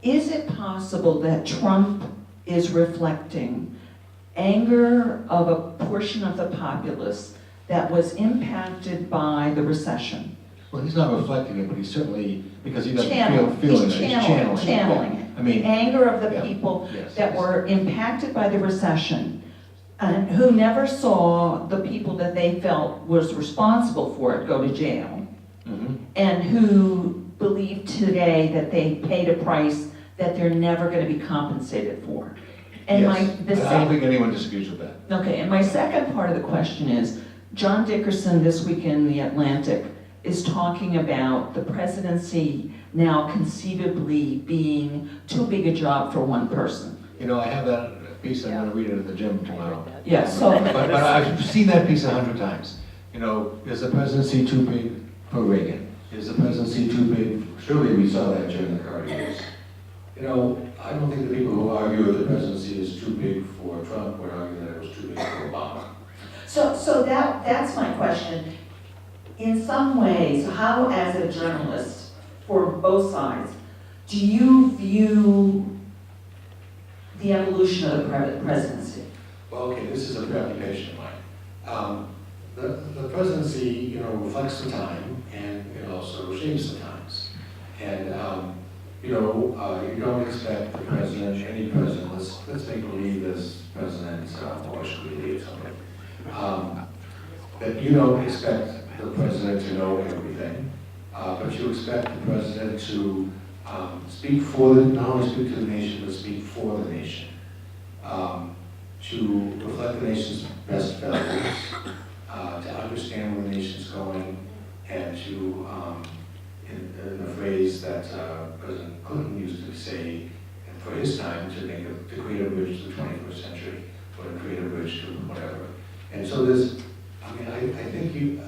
is it possible that Trump is reflecting anger of a portion of the populace that was impacted by the recession? Well, he's not reflecting it, but he's certainly, because he doesn't Channeling. feel it. He's channeling it. I mean, anger of the yeah, people yes, that yes. were impacted by the recession, and who never saw the people that they felt was responsible for it go to jail, Mm-hmm. and who believe today that they paid a price that they're never going to be compensated for. And Yes. I don't think anyone disagrees with that. Okay, and my second part of the question is, John Dickerson this week in The Atlantic is talking about the presidency now conceivably being too big a job for one person. I have that piece, I'm gonna read it at the gym tomorrow. Yeah, so, But I've seen that piece 100 times. Is the presidency too big for Reagan? Is the presidency too big? Surely we saw that during the Carter years. I don't think the people who argue that the presidency is too big for Trump would argue that it was too big for Obama. so that's my question. In some ways, how, as a journalist, for both sides, do you view the evolution of the presidency? Well, okay, this is a preoccupation of mine. The presidency, reflects the time, and it also shapes the times. And, you don't expect the president, any president, let's make believe this president, or should we leave something, that you don't expect the president to know everything, but you expect the president to speak not only speak to the nation, but speak for the nation, to reflect the nation's best values, to understand where the nation's going, and to in a phrase that President Clinton used to say for his time, to create a bridge to the 21st century, or to create a bridge to whatever. And so there's, I mean, I think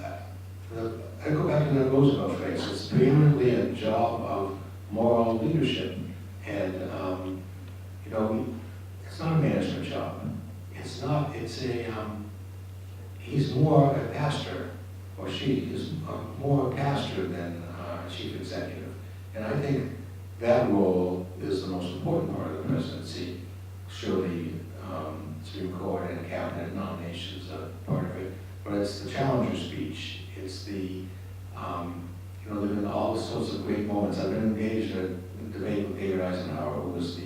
I go back to the Roosevelt phrase, it's preeminently a job of moral leadership. And, you know, it's not a management job. It's not, he's more a pastor, or she is more a pastor than a chief executive. And I think that role is the most important part of the presidency. Surely, Supreme Court and cabinet nominations are part of it, but it's the challenger speech. It's the, you know, there have been all sorts of great moments. I've been engaged in a debate with David Eisenhower, who is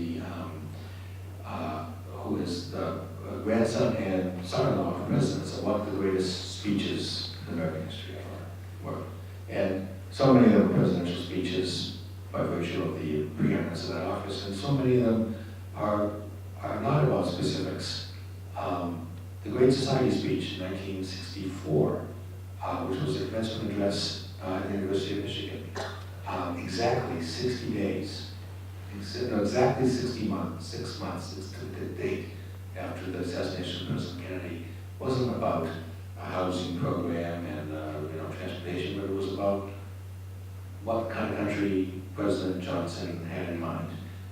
the grandson and son-in-law of presidents, of what the greatest speeches in American history were. And so many of the presidential speeches, by virtue of the preeminence of that office, and so many of them are not about specifics. The Great Society speech in 1964, which was a commencement address at the University of Michigan, exactly 60 days, exactly 6 months, it's the date after the assassination of President Kennedy, wasn't about a housing program and you know, transportation, but it was about what kind of country President Johnson had in mind.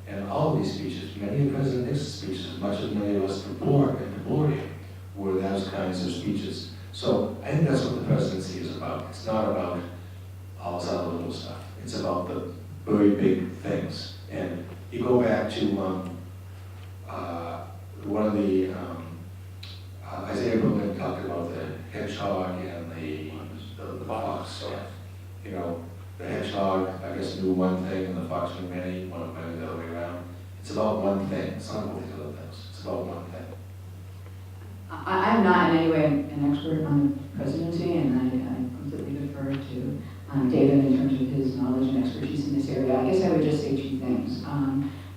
And all of these speeches, many of President Nixon's speeches, as much as many of us deplored him, were those kinds of speeches. So I think that's what the presidency is about. It's not about all this other little stuff. It's about the very big things. And you go back to one of the, Isaiah Berlin talked about the hedgehog and the fox. You know, the hedgehog, I guess, knew one thing, and the fox knew many, maybe the other way around. It's about one thing. It's not about these other things. It's about one thing. I'm not in any way an expert on the presidency, and I completely defer to David in terms of his knowledge and expertise in this area. I guess I would just say two things.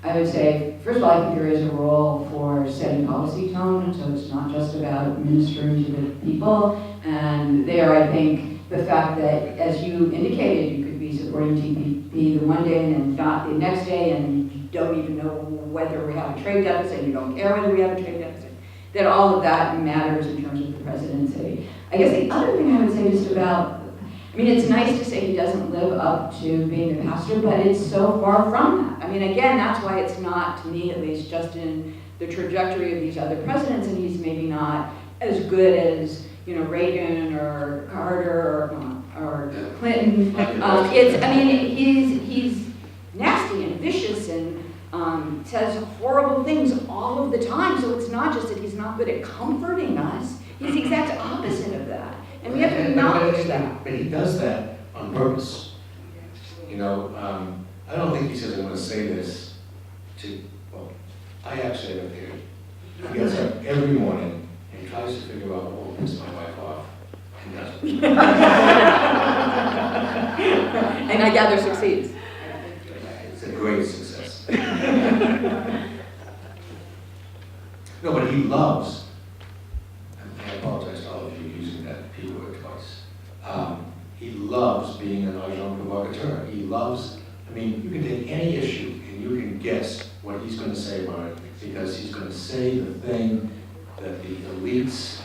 I would say, first of all, I think there is a role for setting policy tone, so it's not just about ministering to the people. And there, I think the fact that, as you indicated, you could be supporting TPP the one day and then not the next day, and you don't even know whether we have a trade deficit, you don't care whether we have a trade deficit, that all of that matters in terms of the presidency. I guess the other thing I would say just about, I mean, it's nice to say he doesn't live up to being a pastor, but it's so far from that. I mean, again, that's why it's not, to me at least, just in the trajectory of these other presidents, and he's maybe not as good as, you know, Reagan or Carter or Clinton. I mean, he's nasty and vicious and says horrible things all of the time, so it's not just that he's not good at comforting us, he's the exact opposite of that. And we have to acknowledge that. But he does that on purpose. You know, I don't think he says, I'm going to say this to, well, I actually have a theory. He gets up every morning and tries to figure out what will piss my wife off, and doesn't. And I gather succeeds. It's a great success. No, but he loves, and I apologize to all of you using that P word twice. He loves being an agent provocateur. He loves, I mean, you can take any issue and you can guess what he's going to say about it, because he's going to say the thing that the elites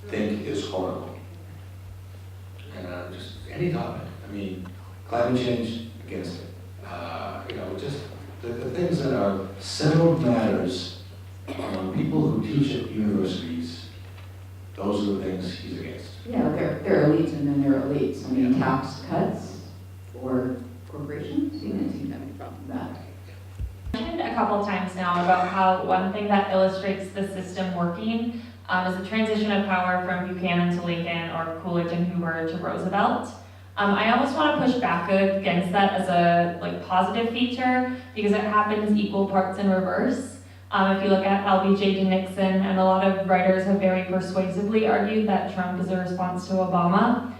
think is horrible. And just any topic. I mean, climate change, against it. You know, just the things that are settled matters among people who teach at universities, those are the things he's against. Yeah, they're elites and then they're elites. I mean, tax cuts for corporations, he didn't seem to have any problem with that. Mentioned a couple times now about how one thing that illustrates the system working is the transition of power from Buchanan to Lincoln or Coolidge and Hoover to Roosevelt. I almost want to push back against that as a positive feature because it happens equal parts in reverse. If you look at LBJ to Nixon, and a lot of writers have very persuasively argued that Trump is a response to Obama.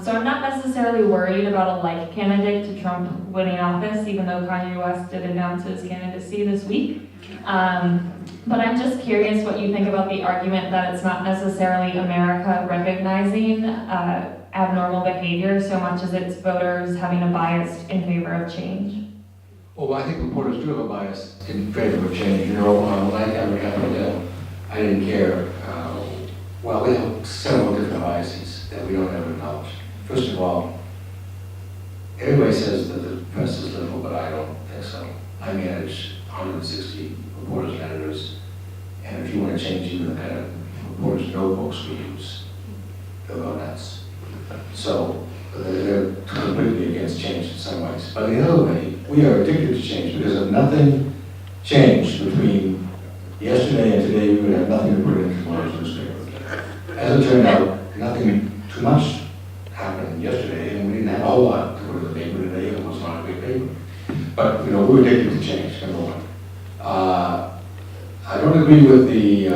So I'm not necessarily worried about a like candidate to Trump winning office, even though Kanye West did announce his candidacy this week. But I'm just curious what you think about the argument that it's not necessarily America recognizing abnormal behavior so much as it's voters having a bias in favor of change? Well, I think reporters do have a bias in favor of change. You know, when I covered Capitol Hill, I didn't care. Well, we have several different biases that we don't ever acknowledge. First of all, everybody says that the press is liberal, but I don't think so. I manage 160 reporters and editors, and if you want to change even the kind of reporters' notebooks we use, they'll go nuts. So they're completely against change in some ways. But in the other way, we are addicted to change because if nothing changed between yesterday and today, we would have nothing to put into tomorrow's newspaper. As it turned out, nothing too much happened yesterday, and we didn't have a whole lot to put in the paper today. It was not a big paper. But, you know, we're addicted to change, number one. I don't agree with the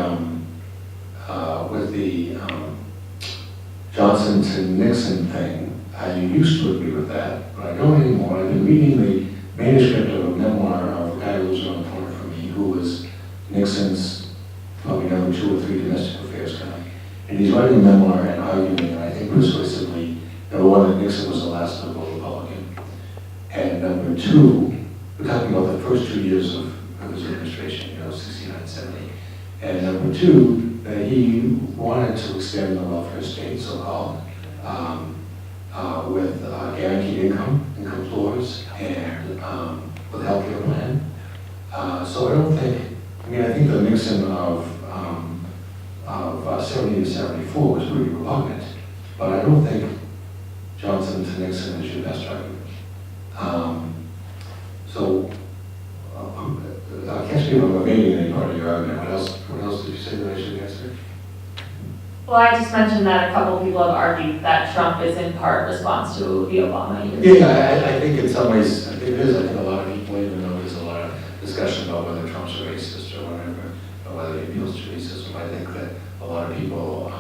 Johnson to Nixon thing. I used to agree with that, but I don't anymore. I've been reading the manuscript of a memoir of a guy who lives around the corner from me, who was Nixon's probably number 2 or 3 domestic affairs guy. And he's writing a memoir and arguing, and I think persuasively, number one, that Nixon was the last liberal Republican. And number 2, we're talking about the first 2 years of his administration, you know, 69, 70. And number 2, that he wanted to extend the welfare state, so-called, with guaranteed income floors, and with a healthcare plan. So I don't think, I think the Nixon of 70 to 74 was pretty repugnant, but I don't think Johnson to Nixon is your best argument. I can't speak about evading any part of your argument. What else did you say that I should answer? Well, I just mentioned that a couple of people have argued that Trump is in part response to the Obama years. Yeah, I think in some ways, I think it is. I think a lot of people, even though there's a lot of discussion about whether Trump's a racist or whatever, or whether he appeals to racism, I think that a lot of people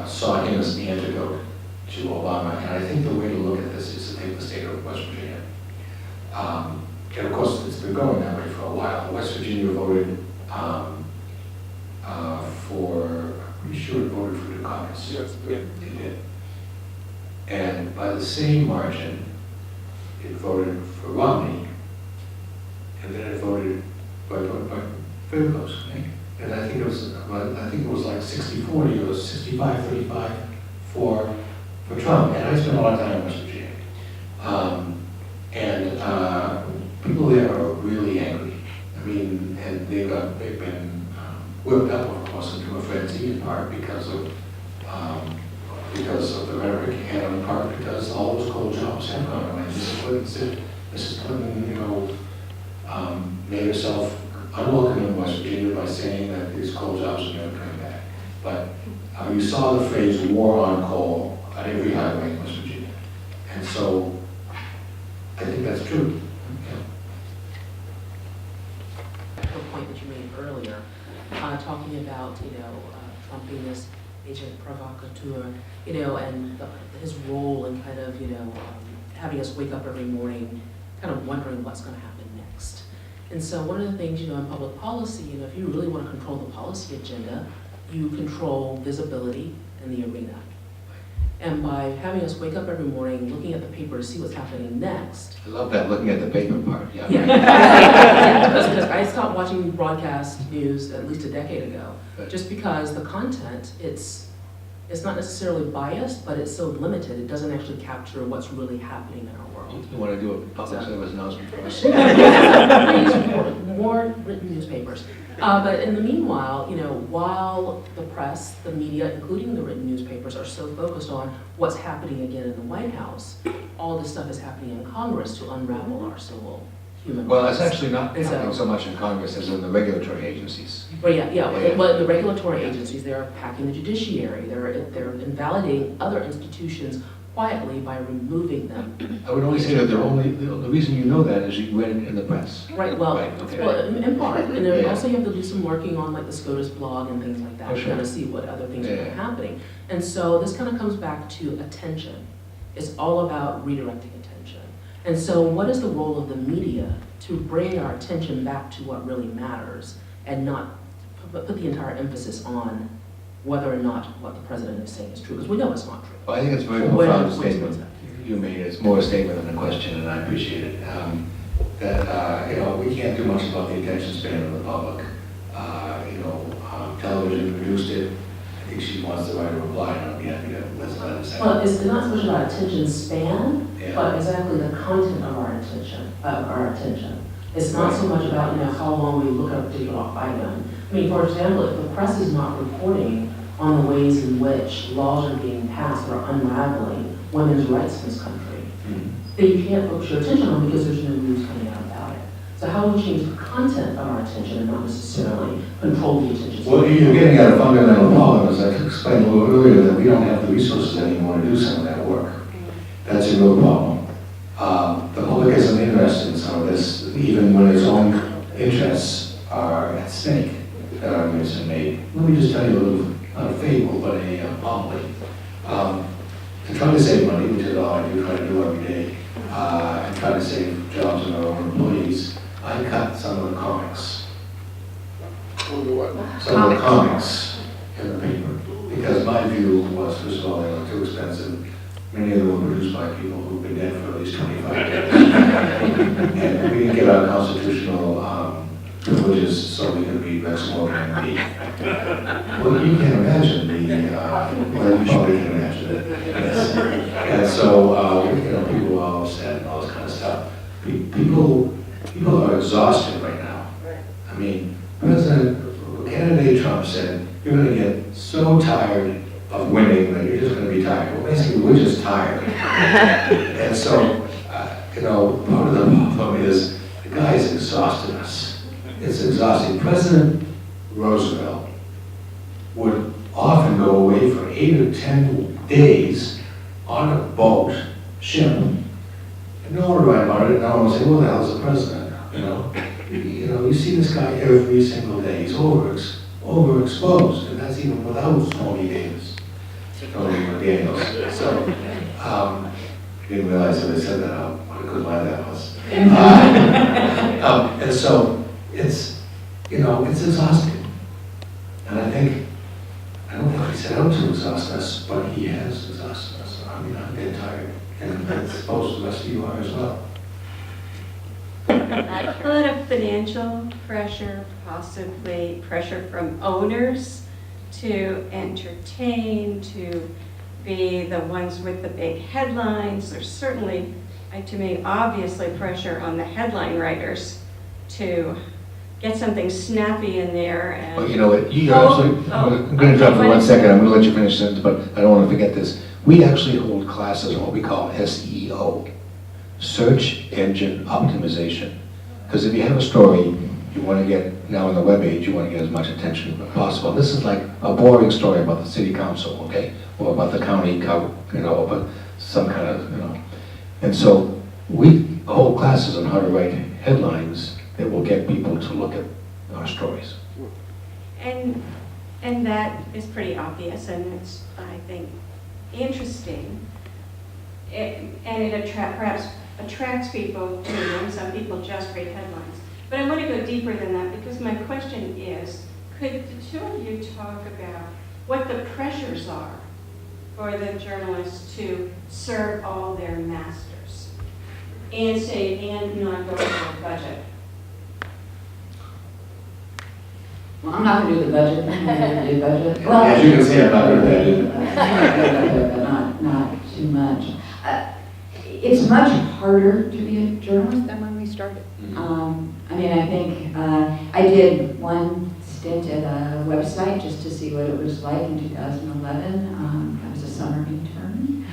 saw him as the antidote to Obama. And I think the way to look at this is to take the state of West Virginia. And of course, it's been going that way for a while. West Virginia voted I'm pretty sure it voted for Dukakis. Yes, it did. And by the same margin, it voted for Romney, and then it voted by very close. And I think it was like 60-40 or 65-35 for Trump. And I spent a lot of time in West Virginia. People there are really angry. I mean, and they've been whipped up, of course, into a frenzy in part because of the rhetoric, and in part because all those coal jobs have gone away. Mrs. Clinton, made herself unwelcome in West Virginia by saying that these coal jobs are never coming back. But you saw the phrase "war on coal" on every highway in West Virginia, and so I think that's true. The point that you made earlier, talking about, Trump being this agent provocateur, and his role in kind of, having us wake up every morning, kind of wondering what's going to happen next. And so one of the things, in public policy, if you really want to control the policy agenda, you control visibility in the arena. And by having us wake up every morning, looking at the paper to see what's happening next. I love that, looking at the paper part, yeah. Because I stopped watching broadcast news at least a decade ago, just because the content, it's not necessarily biased, but it's so limited, it doesn't actually capture what's really happening in our world. You want to do a public service announcement for us? More written newspapers. But in the meanwhile, while the press, the media, including the written newspapers, are so focused on what's happening again in the White House, all this stuff is happening in Congress to unravel our civil human rights. Well, it's actually not happening so much in Congress as in the regulatory agencies. Well, well, the regulatory agencies, they're packing the judiciary, they're invalidating other institutions quietly by removing them. I would only say that the reason you know that is you read it in the press. Right, well, Right, okay. well, in part, and then Yeah. also you have to do some working on like the SCOTUS blog and things like that, Oh, to sure. kind of see what other things are Yeah. happening. And so this kind of comes back to attention. It's all about redirecting attention. And so what is the role of the media to bring our attention back to what really matters and not put the entire emphasis on whether or not what the president is saying is true, because we know it's not true. Well, I think it's a very What- profound what's statement that? you made. It's more a statement than a question, and I appreciate it. We can't do much about the attention span of the public. Television produced it. I think she wants to write a reply, and I'll be happy to listen to that. Well, it's not so much about attention span, Yeah. but exactly the content of our attention. It's not so much about, how long we look at a particular item. I mean, for example, if the press is not reporting on the ways in which laws are being passed that are unraveling women's rights in this country, then you can't focus your attention on because there's no news coming out about it. So how do we change the content of our attention and not necessarily control the attention? Well, you're getting at a fundamental problem, as I explained a little earlier, that we don't have the resources anymore to do some of that work. That's a real problem. The public isn't interested in some of this, even when its own interests are at stake, that arguments are made. Let me just tell you a little, not a fable, but a homily. To try to save money, which is all I do, try to do every day, and try to save jobs and our own employees, I cut some of the comics. Some of the comics in the paper. Because my view was, first of all, they were too expensive. Many of them were produced by people who've been dead for at least 25 years. And we didn't get our constitutional privileges so we could read Rex Morgan and me. Well, you can imagine well, you probably can imagine it. Yes. And so, people were all upset and all this kind of stuff. People are exhausted right now. I mean, candidate Trump said, you're going to get so tired of winning that you're just going to be tired. Well, basically, we're just tired. And so, part of the problem is the guy's exhausted us. It's exhausting. President Roosevelt would often go away for 8 or 10 days on a boat, ship, and no one would write about it. No one would say, well, the hell's the president? You see this guy every single day. He's overexposed, and that's even without Tony Davis, Tony McDaniels. So, didn't realize that I said that out. What a good line that was. And so it's exhausting. And I don't think he set out to exhaust us, but he has exhausted us. I mean, I'm getting tired, and I suppose the rest of you are as well. A lot of financial pressure, possibly pressure from owners to entertain, to be the ones with the big headlines. There's certainly, to me, obviously pressure on the headline writers to get something snappy in there. And Well, you know what, you're absolutely, I'm going to drop for 1 second, I'm going to let you finish this, but I don't want to forget this. We actually hold classes on what we call SEO, Search Engine Optimization. Because if you have a story, you want to get, now on the web page, you want to get as much attention as possible. This is like a boring story about the city council, okay? Or about the county, about some kind of, And so we hold classes on how to write headlines that will get people to look at our stories. And that is pretty obvious, and it's, I think, interesting. And it perhaps attracts people to them. Some people just read headlines. But I want to go deeper than that, because my question is, could the two of you talk about what the pressures are for the journalists to serve all their masters and not go over a budget? Well, I'm not going to do the budget. I'm going to do budget. Well, As you can see, I'm not going to but not too much. It's much harder to be a journalist than when we started. I think I did one stint at a website just to see what it was like in 2011. I was a summer intern,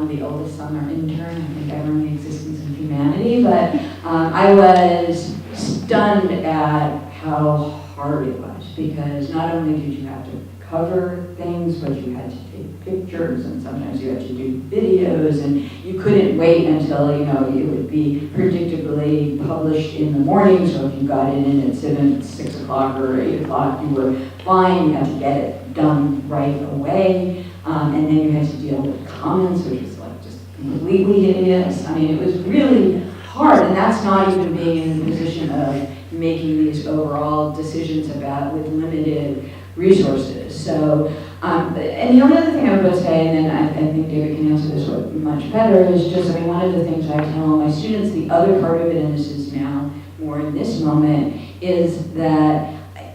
the oldest summer intern, I think, ever in the existence of humanity. But I was stunned at how hard it was, because not only did you have to cover things, but you had to take pictures, and sometimes you had to do videos, and you couldn't wait until, it would be predictably published in the morning, so if you got it in at 6 o'clock or 8 o'clock, you were fine. You had to get it done right away, and then you had to deal with comments, which was like just completely hideous. I mean, it was really hard, and that's not even being in the position of making these overall decisions with limited resources. So And the only other thing I would say, and then I think David can answer this much better, is just, I mean, one of the things I tell my students, the other part of it, and this is now more in this moment, is that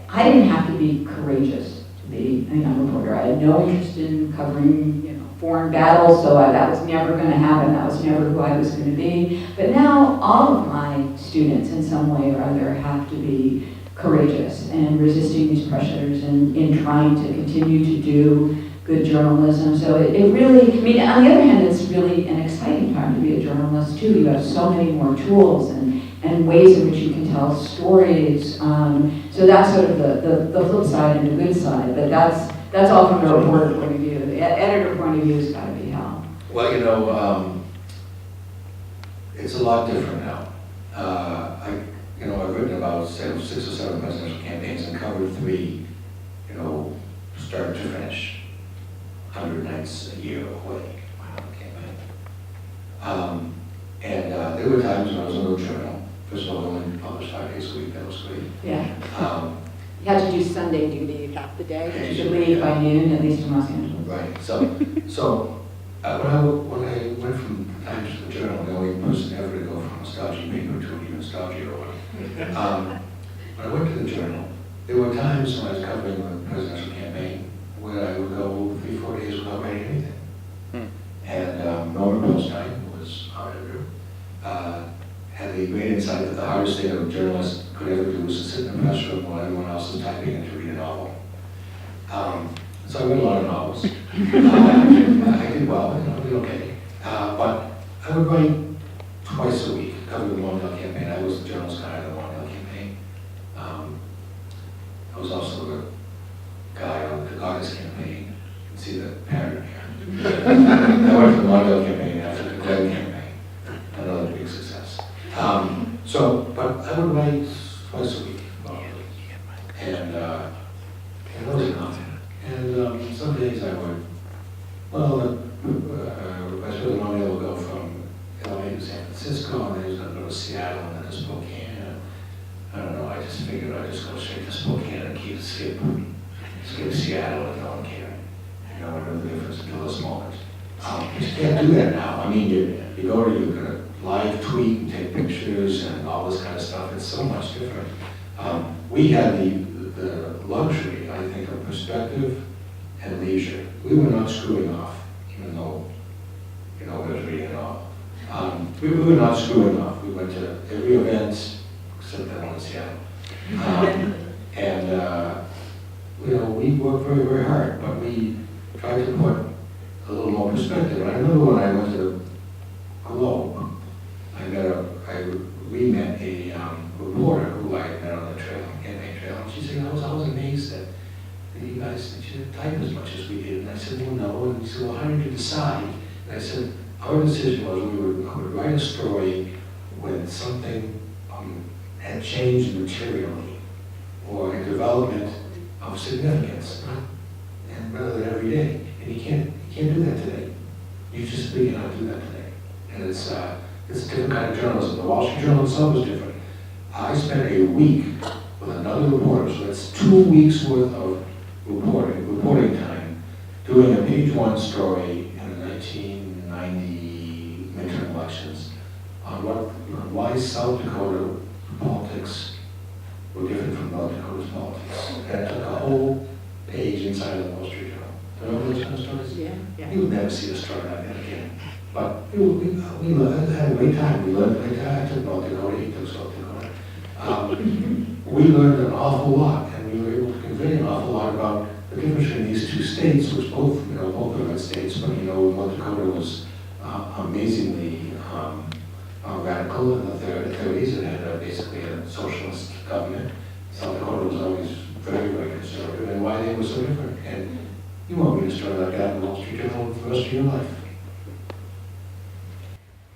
I didn't have to be courageous to be a young reporter. I had no interest in covering, foreign battles, so that was never going to happen. That was never who I was going to be. But now all of my students, in some way or other, have to be courageous and resisting these pressures and in trying to continue to do good journalism. So it really, I mean, on the other hand, it's really an exciting time to be a journalist too. You have so many more tools and ways in which you can tell stories. So that's sort of the flip side and the good side, but that's all from the reporter point of view. The editor point of view has got to be held. Well, it's a lot different now. I've written about 6 or 7 presidential campaigns and covered 3, start to finish, 100 nights a year away. Wow, campaign. And there were times when I was in a journal. First of all, I only published 5 days a week. That was great. Yeah. You had to do Sunday duty half the day. You should leave by noon, at least in Los Angeles. Right. So when I went from the Times to the Journal, the only person ever to go from nostalgia paper to a nostalgia or when I went to the Journal, there were times when I was covering the presidential campaign where I would go 3-4 days without writing anything. And Norman Pilstein was our editor. Had the great insight that the hardest thing a journalist could ever do was to sit in a press room while everyone else is typing and to read a novel. So I read a lot of novels. I did well, I did okay. But I would write twice a week, cover the Longdale campaign. I was the journalist guy of the Longdale campaign. I was also the guy on the Goddess campaign. You can see the pattern here. I went to the Longdale campaign after the Glenn campaign. Another big success. But I would write twice a week, and that was enough. And some days I would, I sort of normally would go from LA to San Francisco, and then I was going to go to Seattle, and then to Spokane. I don't know, I just figured I'd just go straight to Spokane and skip Seattle and no one caring. I know the difference until this moment. You can't do that now. I mean, you go to, you're going to live tweet and take pictures and all this kind of stuff. It's so much different. We had the luxury, I think, of perspective and leisure. We were not screwing off, even though, we was reading it all. We were not screwing off. We went to every event, except that one in Seattle. We worked very, very hard, but we tried to put a little more perspective. And I remember when I went to Globe, we met a reporter who I had met on the campaign trail, and she said, I was amazed that you guys didn't type as much as we did. And I said, well, no. And he said, well, how did you decide? And I said, our decision was I would write a story when something had changed materially or a development of significance, and rather than every day. And you can't do that today. You just really cannot do that today. And it's a different kind of journalism. The Wall Street Journal itself is different. I spent a week with another reporter, so that's 2 weeks worth of reporting time, doing a page 1 story in the 1990 midterm elections on why South Dakota politics were different from North Dakota's politics. And it took a whole page inside of the Wall Street Journal. Remember those kind of stories? Yeah. You would never see a story like that again. But we had a great time. We learned a great time. I took North Dakota, he took South Dakota. We learned an awful lot, and we were able to convey an awful lot about the difference between these 2 states, which both are red states, but North Dakota was amazingly radical in the 30s. It had basically a socialist government. South Dakota was always very, very conservative, and why they were so different. And you won't read a story like that in the Wall Street Journal for the rest of your life.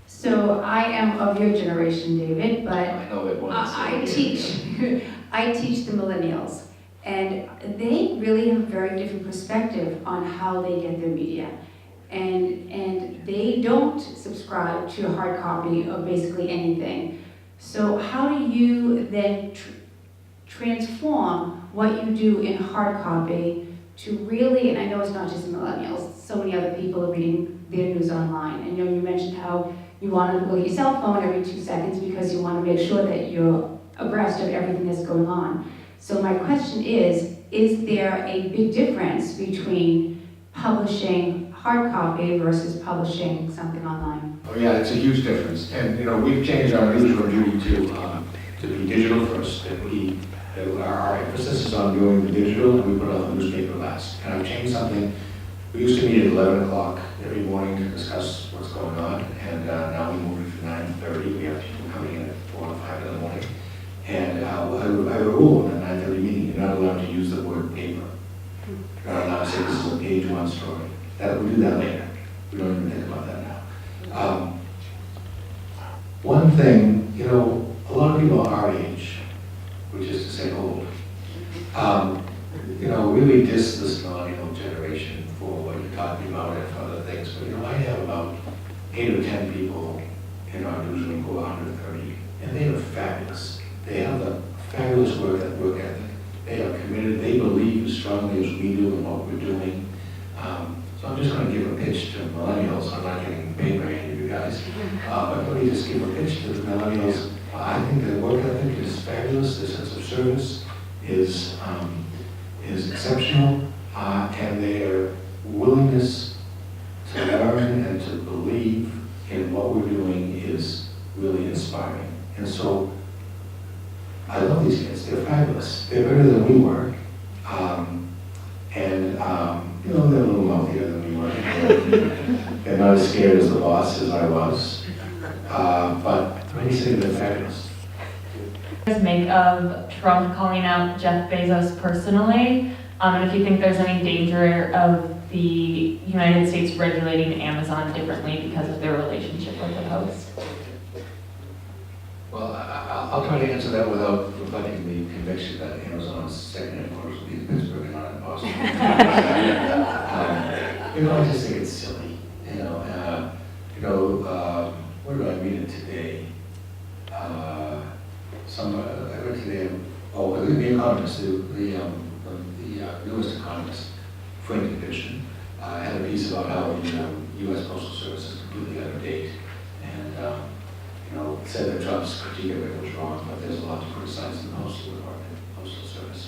So I am of your generation, David, but I know it was. I teach the millennials, and they really have a very different perspective on how they get their media. And they don't subscribe to a hard copy of basically anything. So how do you then transform what you do in hard copy to really, and I know it's not just millennials, so many other people are reading their news online. And you know, you mentioned how you want to look at your cell phone every 2 seconds because you want to make sure that you're abreast of everything that's going on. So my question is there a big difference between publishing hard copy versus publishing something online? Oh yeah, it's a huge difference. And you know, we've changed our newsroom duty to be digital first. That our emphasis is on doing the digital, and we put on the newspaper last. And I've changed something. We used to meet at 11 o'clock every morning to discuss what's going on, and now we moved it to 9:30. We have people coming in at 4 or 5 in the morning. And I have a rule in a 9:30 meeting: you're not allowed to use the word paper. You're not allowed to say this is a page 1 story. We'll do that later. We don't even think about that now. One thing, you know, a lot of people our age, which is to say old, you know, really diss this millennial generation for what you're talking about and for other things. But you know, I have about 8 or 10 people in our newsroom who are under 30, and they are fabulous. They have a fabulous work ethic. They are committed. They believe as strongly as we do in what we're doing. So I'm just going to give a pitch to millennials. I'm not getting paid by any of you guys, but let me just give a pitch to the millennials. I think their work ethic is fabulous. Their sense of service is exceptional, and their willingness to learn and to believe in what we're doing is really inspiring. And so I love these kids. They're fabulous. They're better than we were. You know, they're a little wealthier than we were. They're not as scared as the boss as I was. But when you say they're fabulous. Make of Trump calling out Jeff Bezos personally, and if you think there's any danger of the United States regulating Amazon differently because of their relationship with the Post. Well, I'll try to answer that without reflecting the conviction that Amazon's second headquarters will be in Pittsburgh and not in Boston. You know, I just think it's silly. Where did I read it today? I read today. The Economist, the newest Economist, Frank Edition, had a piece about how the U.S. Postal Service is completely out of date, and said that Trump's critique of it was wrong, but there's a lot to criticize in the Postal Department, Postal Service.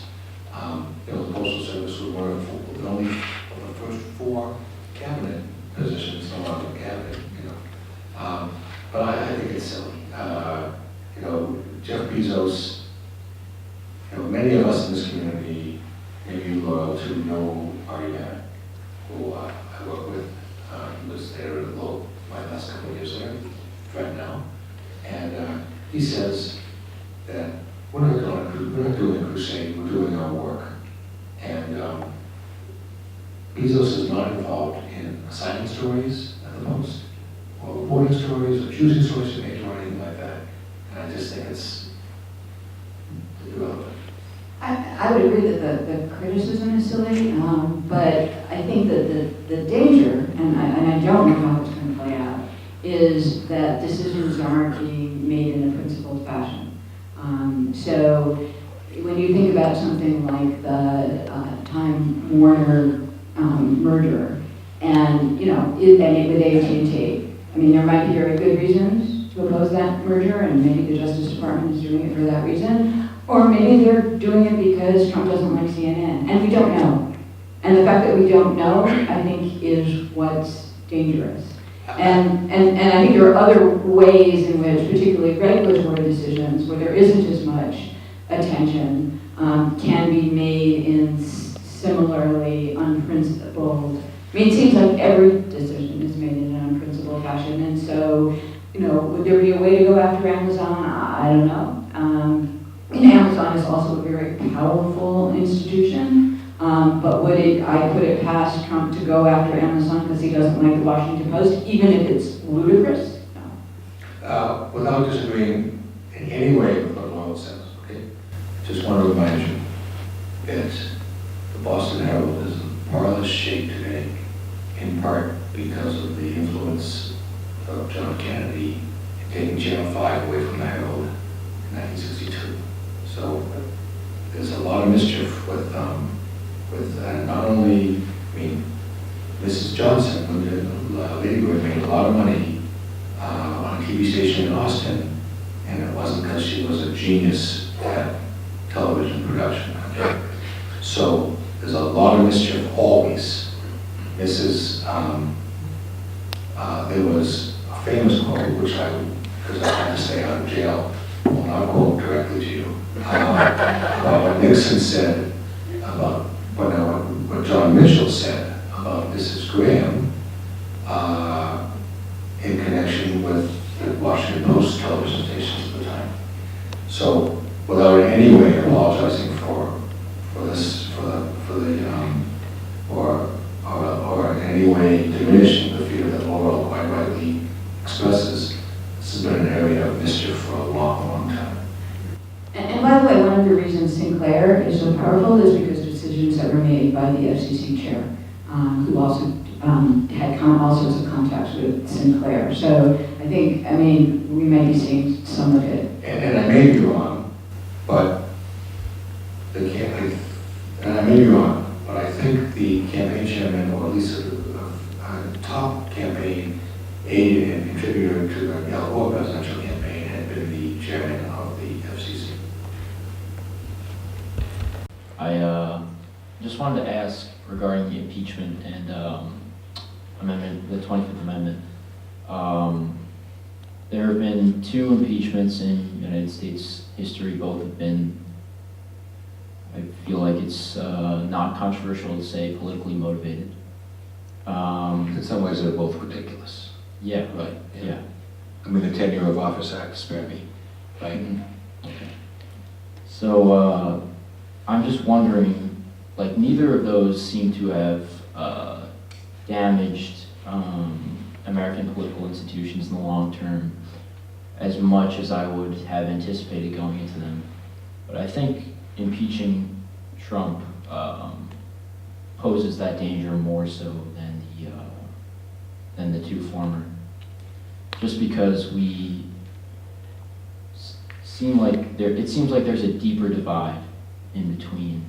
The Postal Service was one of the only of the first 4 cabinet positions no longer in cabinet. But I think it's silly. Jeff Bezos. Many of us in this community, maybe you, Laurel, too, know Artie, who I work with. He was there at my last couple of years there, right now. And he says that we're not doing a crusade, we're doing our work. And Bezos is not involved in assigning stories at the Post, or reporting stories, or choosing stories to make, or anything like that. And I just think it's irrelevant. I would agree that the criticism is silly, but I think that the danger, and I don't know how it's going to play out, is that decisions aren't being made in a principled fashion. So when you think about something like the Time Warner merger, and with AT&T, I mean, there might be very good reasons to oppose that merger, and maybe the Justice Department is doing it for that reason. Or maybe they're doing it because Trump doesn't like CNN, and we don't know. And the fact that we don't know, I think, is what's dangerous. And I think there are other ways in which, particularly regulatory decisions, where there isn't as much attention, can be made in similarly unprincipled. I mean, it seems like every decision is made in an unprincipled fashion, and so, would there be a way to go after Amazon? I don't know. Amazon is also a very powerful institution, but could it pass Trump to go after Amazon because he doesn't like the Washington Post, even if it's ludicrous? No. Without disagreeing in any way with what Laurel says, okay? Just want to remind you that the Boston Herald is in parlous shape today, in part because of the influence of John Kennedy in taking Channel 5 away from the Herald in 1962. So there's a lot of mischief with with, not only, I mean, Mrs. Johnson, Lady Bird, made a lot of money on a TV station in Austin, and it wasn't because she was a genius at television production. Okay? So there's a lot of mischief always. There was a famous quote, which because I had to stay out of jail, will not quote directly to you, about what Nixon said about what John Mitchell said about Mrs. Graham in connection with the Washington Post television stations at the time. So, without in any way apologizing for this, or in any way diminishing the fear that Laurel quite rightly expresses, this has been an area of mischief for a long, long time. And by the way, one of the reasons Sinclair is so powerful is because decisions that were made by the FCC chair, who also had all sorts of contacts with Sinclair. So I mean, we may be seeing some of it. And I may be wrong, but and I may be wrong, but I think the campaign chairman, or at least a top campaign aide and contributor to the Al Gore presidential campaign, had been the chairman of the FCC. I just wanted to ask regarding the impeachment and amendment, the 25th Amendment. There have been 2 impeachments in United States history. Both have been, I feel like it's not controversial to say, politically motivated. In some ways, they're both ridiculous. Yeah, right, yeah. I mean, the Tenure of Office Act, spare me, right? Okay. So, I'm just wondering, like, neither of those seem to have damaged American political institutions in the long term as much as I would have anticipated going into them. But I think impeaching Trump poses that danger more so than the 2 former. Just because it seems like there's a deeper divide in between,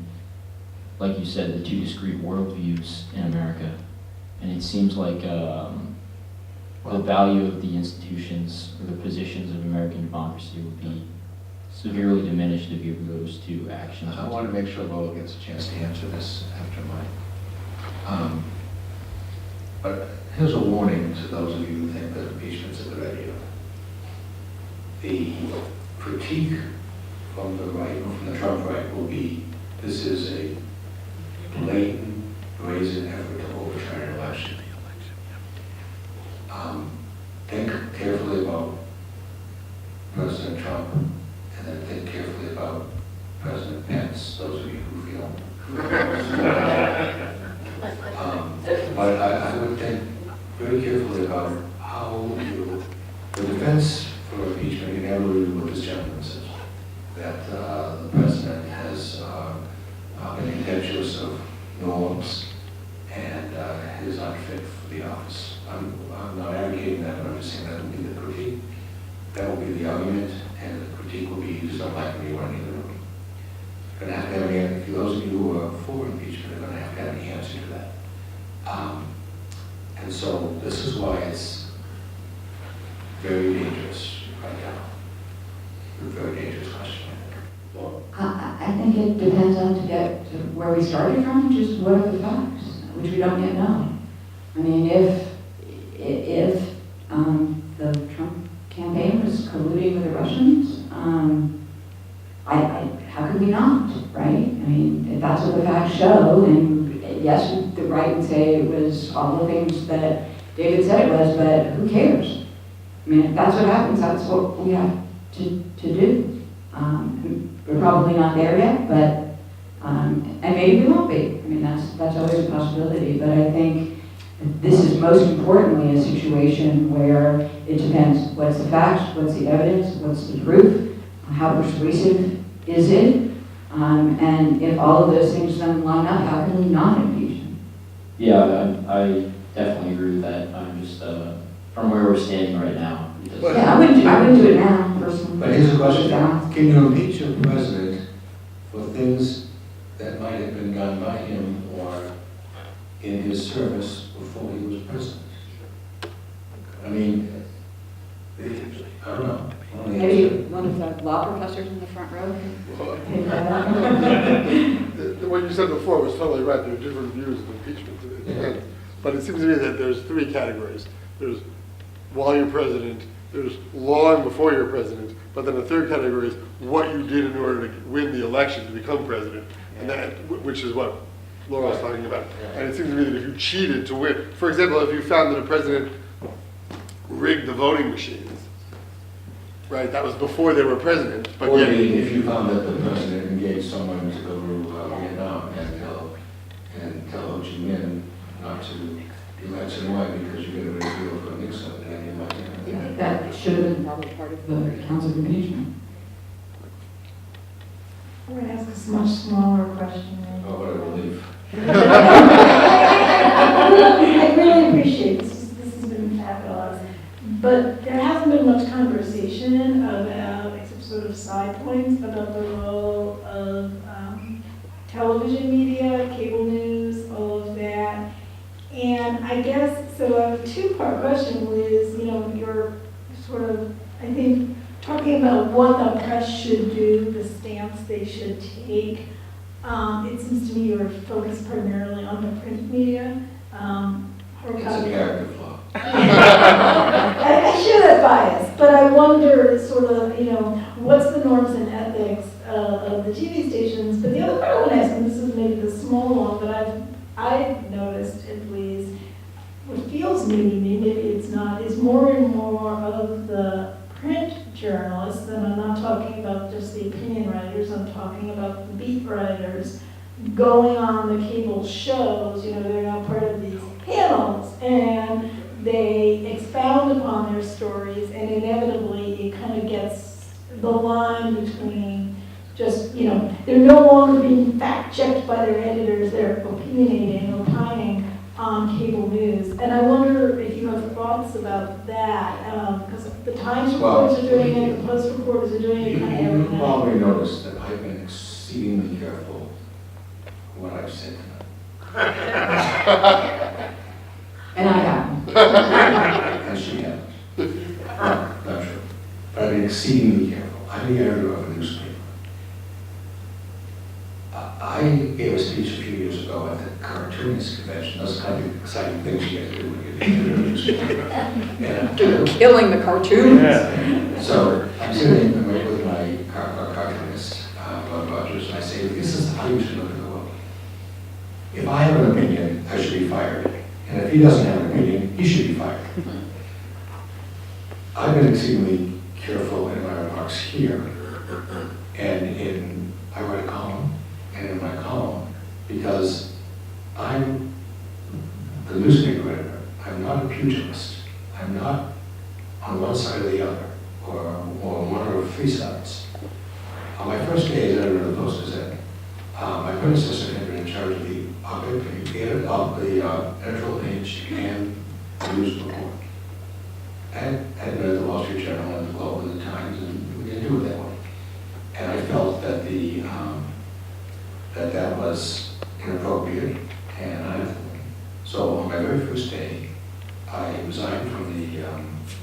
like you said, the 2 discrete worldviews in America. And it seems like the value of the institutions or the positions of American democracy would be severely diminished if you were those 2 actions. I want to make sure Laurel gets a chance to answer this after mine. But here's a warning to those of you who think that impeachment's a good idea. The critique from the right, or from the Trump right, will be, this is a blatant, brazen effort to overturn an election. Think carefully about President Trump, and then think carefully about President Pence, those of you who feel. But I would think very carefully about how the defense for impeachment inevitably what this gentleman says, that the president has been contemptuous of norms and is unfit for the office. I'm not advocating that, but I'm just saying that will be the critique. That will be the argument, and the critique will be, you just don't like me running the room. Going to have to have an answer. Those of you who are for impeachment are going to have an answer to that. And so this is why it's very dangerous right now. A very dangerous question. I think it depends on to get to where we started from, just what are the facts, which we don't yet know. I mean, if the Trump campaign was colluding with the Russians, how could we not, right? I mean, if that's what the facts show, then yes, the right would say it was all the things that David said it was, but who cares? I mean, if that's what happens, that's what we have to do. We're probably not there yet, but, and maybe we won't be. I mean, that's always a possibility, but I think this is most importantly a situation where it depends what's the facts, what's the evidence, what's the proof, how persuasive is it, and if all of those things don't line up, how can we not impeach him? Yeah, I definitely agree with that. I'm just, from where we're standing right now. Yeah, I wouldn't do it now, personally. But here's the question, can you impeach a president for things that might have been done by him or in his service before he was president. I mean, I don't know. Maybe one of the law professors in the front row. What you said before was totally right. There are different views of impeachment. Yeah. But it seems to me that there's three categories. There's while you're president, there's long before you're president, but then the third category is what you did in order to win the election to become president, and that, which is what Laurel's talking about. And it seems to me that if you cheated to win, for example, if you found that a president rigged the voting machines, right, that was before they were president, but Or yet. if you found that the president engaged someone to go to Vietnam and tell Ho Chi Minh not to elect someone because you get a great deal for Nixon, and you might. That should have been probably part of the counts of impeachment. I'm going to ask a much smaller question. Oh, what a relief. I really appreciate this. This has been fabulous. But there hasn't been much conversation about, except sort of side points, about the role of television media, cable news, all of that. And I guess, so I have a two-part question, Liz. You know, you're sort of, I think, talking about what the press should do, the stance they should take. It seems to me you're focused primarily on the print media. It's a character flaw. I share that bias, but I wonder sort of, you know, what's the norms and ethics of the TV stations? But the other part I want to ask, and this is maybe the small one, but I've noticed at least, what feels new to me, maybe it's not, is more and more of the print journalists, and I'm not talking about just the opinion writers, I'm talking about the beat writers, going on the cable shows. You know, they're now part of these panels, and they expound upon their stories, and inevitably it kind of gets the line between just, you know, they're no longer being fact-checked by their editors, they're opinionating, opining on cable news. And I wonder if you have thoughts about that, because the Times reporters are doing it, the Post reporters are doing it, kind of every You've night. probably noticed that I've been exceedingly careful what I've said tonight. And I have. And she hasn't. Not true. But I've been exceedingly careful. I'm the editor of a newspaper. I gave a speech a few years ago at the cartoonist convention. Those kind of exciting things you get to do when you're editor of a newspaper. And, Killing the cartoons. so I'm sitting with my cartoonist, Bob Rogers, and I say, this is how you should look at the world. If I have an opinion, I should be fired. And if he doesn't have an opinion, he should be fired. I've been exceedingly careful in my remarks here, and I write a column, and in my column, because I'm the newspaper editor, I'm not a pugilist. I'm not on one side or the other, or one or three sides. On my first day as editor of the Post Gazette, my predecessor had been in charge of the op-ed page, the editorial page, and the news report. And had been at the Wall Street Journal and the Globe and the Times, and we didn't do it that way. And I felt that that was inappropriate and unethical. So on my very first day, I resigned from the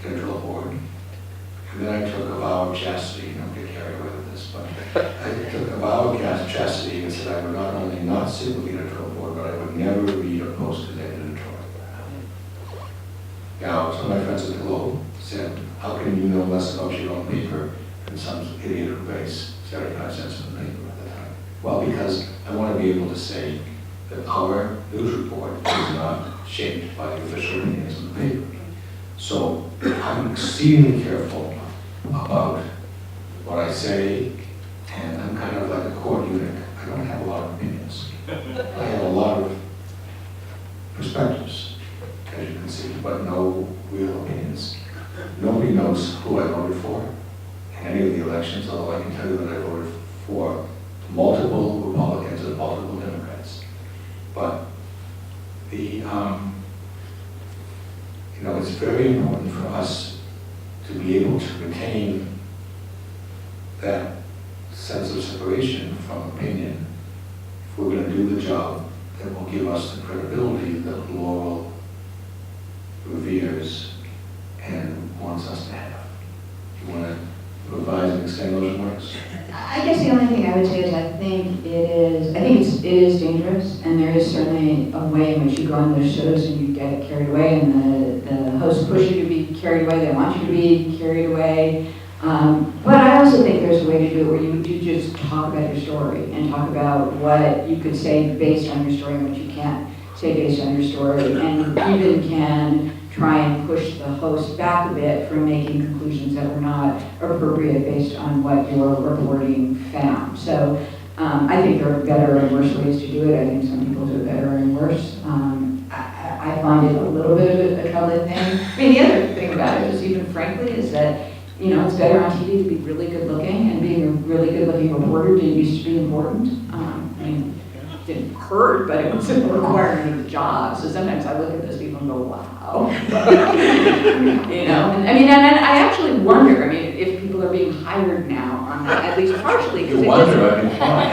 editorial board, and then I took a vow of chastity. Don't get carried away with this, but I took a vow of chastity and said I would not only not sit with the editorial board, but I would never read a Post Gazette editorial. Now, some of my friends at the Globe said, how can you know less about your own paper than some idiot who pays 75 cents in the paper at the time? Well, because I want to be able to say that our news report is not shaped by the official opinions of the paper. So I'm exceedingly careful about what I say, and I'm kind of like a court eunuch. I don't have a lot of opinions. I have a lot of perspectives, as you can see, but no real opinions. Nobody knows who I voted for in any of the elections, although I can tell you that I voted for multiple Republicans and multiple Democrats. But it's very important for us to be able to retain that sense of separation from opinion if we're gonna do the job, that will give us the credibility that Laurel reveres and wants us to have. You wanna revise and extend those remarks? I guess the only thing I would say is I think it is dangerous, and there is certainly a way in which you go on those shows and you get carried away, and the hosts push you to be carried away, they want you to be carried away. But I also think there's a way to do it where you do just talk about your story and talk about what you could say based on your story and what you can't say based on your story, and even can try and push the host back a bit from making conclusions that were not appropriate based on what your reporting found. So I think there are better and worse ways to do it. I think some people do it better and worse. I find it a little bit of a troubling thing. I mean, the other thing about it is, even frankly, is that, you know, it's better on TV to be really good looking, and being a really good looking reporter used to be important. I mean, it didn't hurt, but it was a requirement of the job. So sometimes I look at those people and go, wow. You know, and I mean, and I actually wonder, I mean, if people are being hired now on that, at least partially. You wonder, I mean, fine.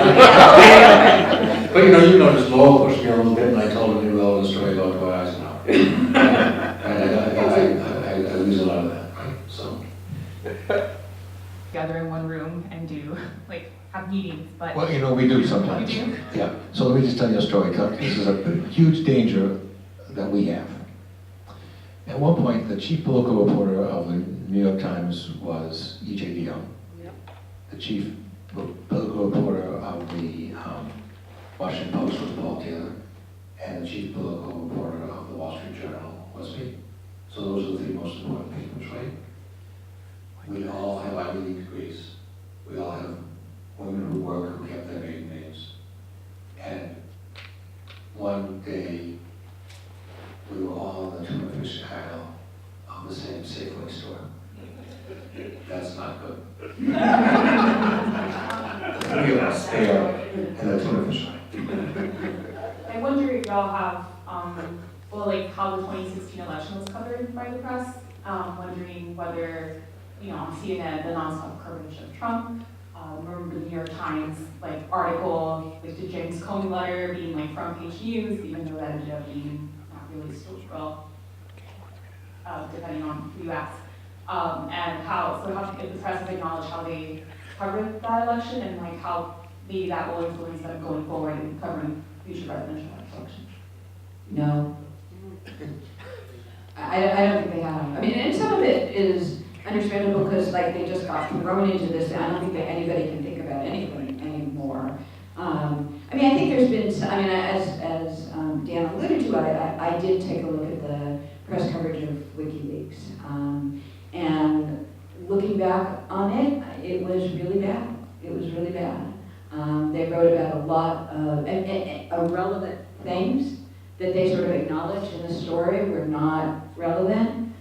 But you noticed Laurel pushed me a little bit, and I told her the relevant story about Dwight Eisenhower. I lose a lot of that, right? So. Together in one room and do, like, have meetings, but. Well, you know, we do sometimes. You do? Yeah. So let me just tell you a story. This is a huge danger that we have. At one point, the chief political reporter of the New York Times was E.J. Dionne. Yep. The chief political reporter of the Washington Post was Paul Taylor, and the chief political reporter of the Wall Street Journal was me. So those are the three most important people, right? We all have Ivy League degrees. We all have women who work who kept their maiden names. And one day, we were all in the tuna fish aisle of the same Safeway store. That's not good. The three of us there in the tuna fish aisle. I wonder if y'all have, well, like how the 2016 election was covered by the press. Wondering whether, you know, on CNN, the nonstop coverage of Trump. Remember the New York Times like article, like the James Comey letter being like front page news, even though that ended up being not really social, depending on who you ask. And how if the press has acknowledged how they covered that election, and like how maybe that will influence them going forward in covering future presidential elections. No. I don't think they have. I mean, and some of it is understandable because like they just got thrown into this, and I don't think that anybody can think about anything anymore. I mean, I think there's been, I mean, as Dan alluded to, I did take a look at the press coverage of WikiLeaks. And looking back on it, it was really bad. It was really bad. They wrote about a lot of irrelevant things that they sort of acknowledged in the story were not relevant.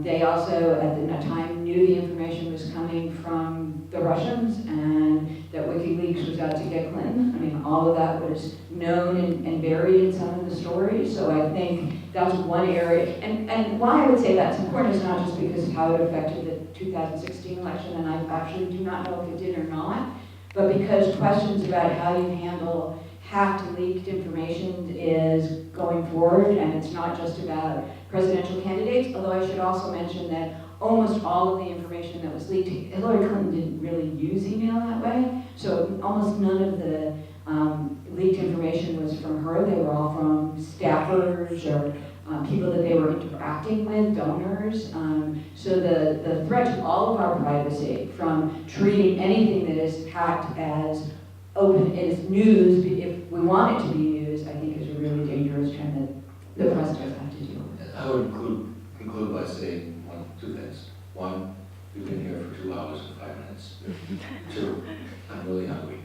They also, at the time, knew the information was coming from the Russians and that WikiLeaks was out to get Clinton. I mean, all of that was known and buried in some of the stories. So I think that's one area. And why I would say that's important is not just because of how it affected the 2016 election, and I actually do not know if it did or not, but because questions about how you handle hacked, leaked information is going forward, and it's not just about presidential candidates, although I should also mention that almost all of the information that was leaked, Hillary Clinton didn't really use email that way, so almost none of the leaked information was from her. They were all from staffers or people that they were interacting with, donors. So the threat to all of our privacy from treating anything that is hacked as open as news, if we want it to be news, I think is a really dangerous trend that the press does have to deal with. I would conclude by saying two things. One, we've been here for 2 hours and 5 minutes. 2, I'm really hungry.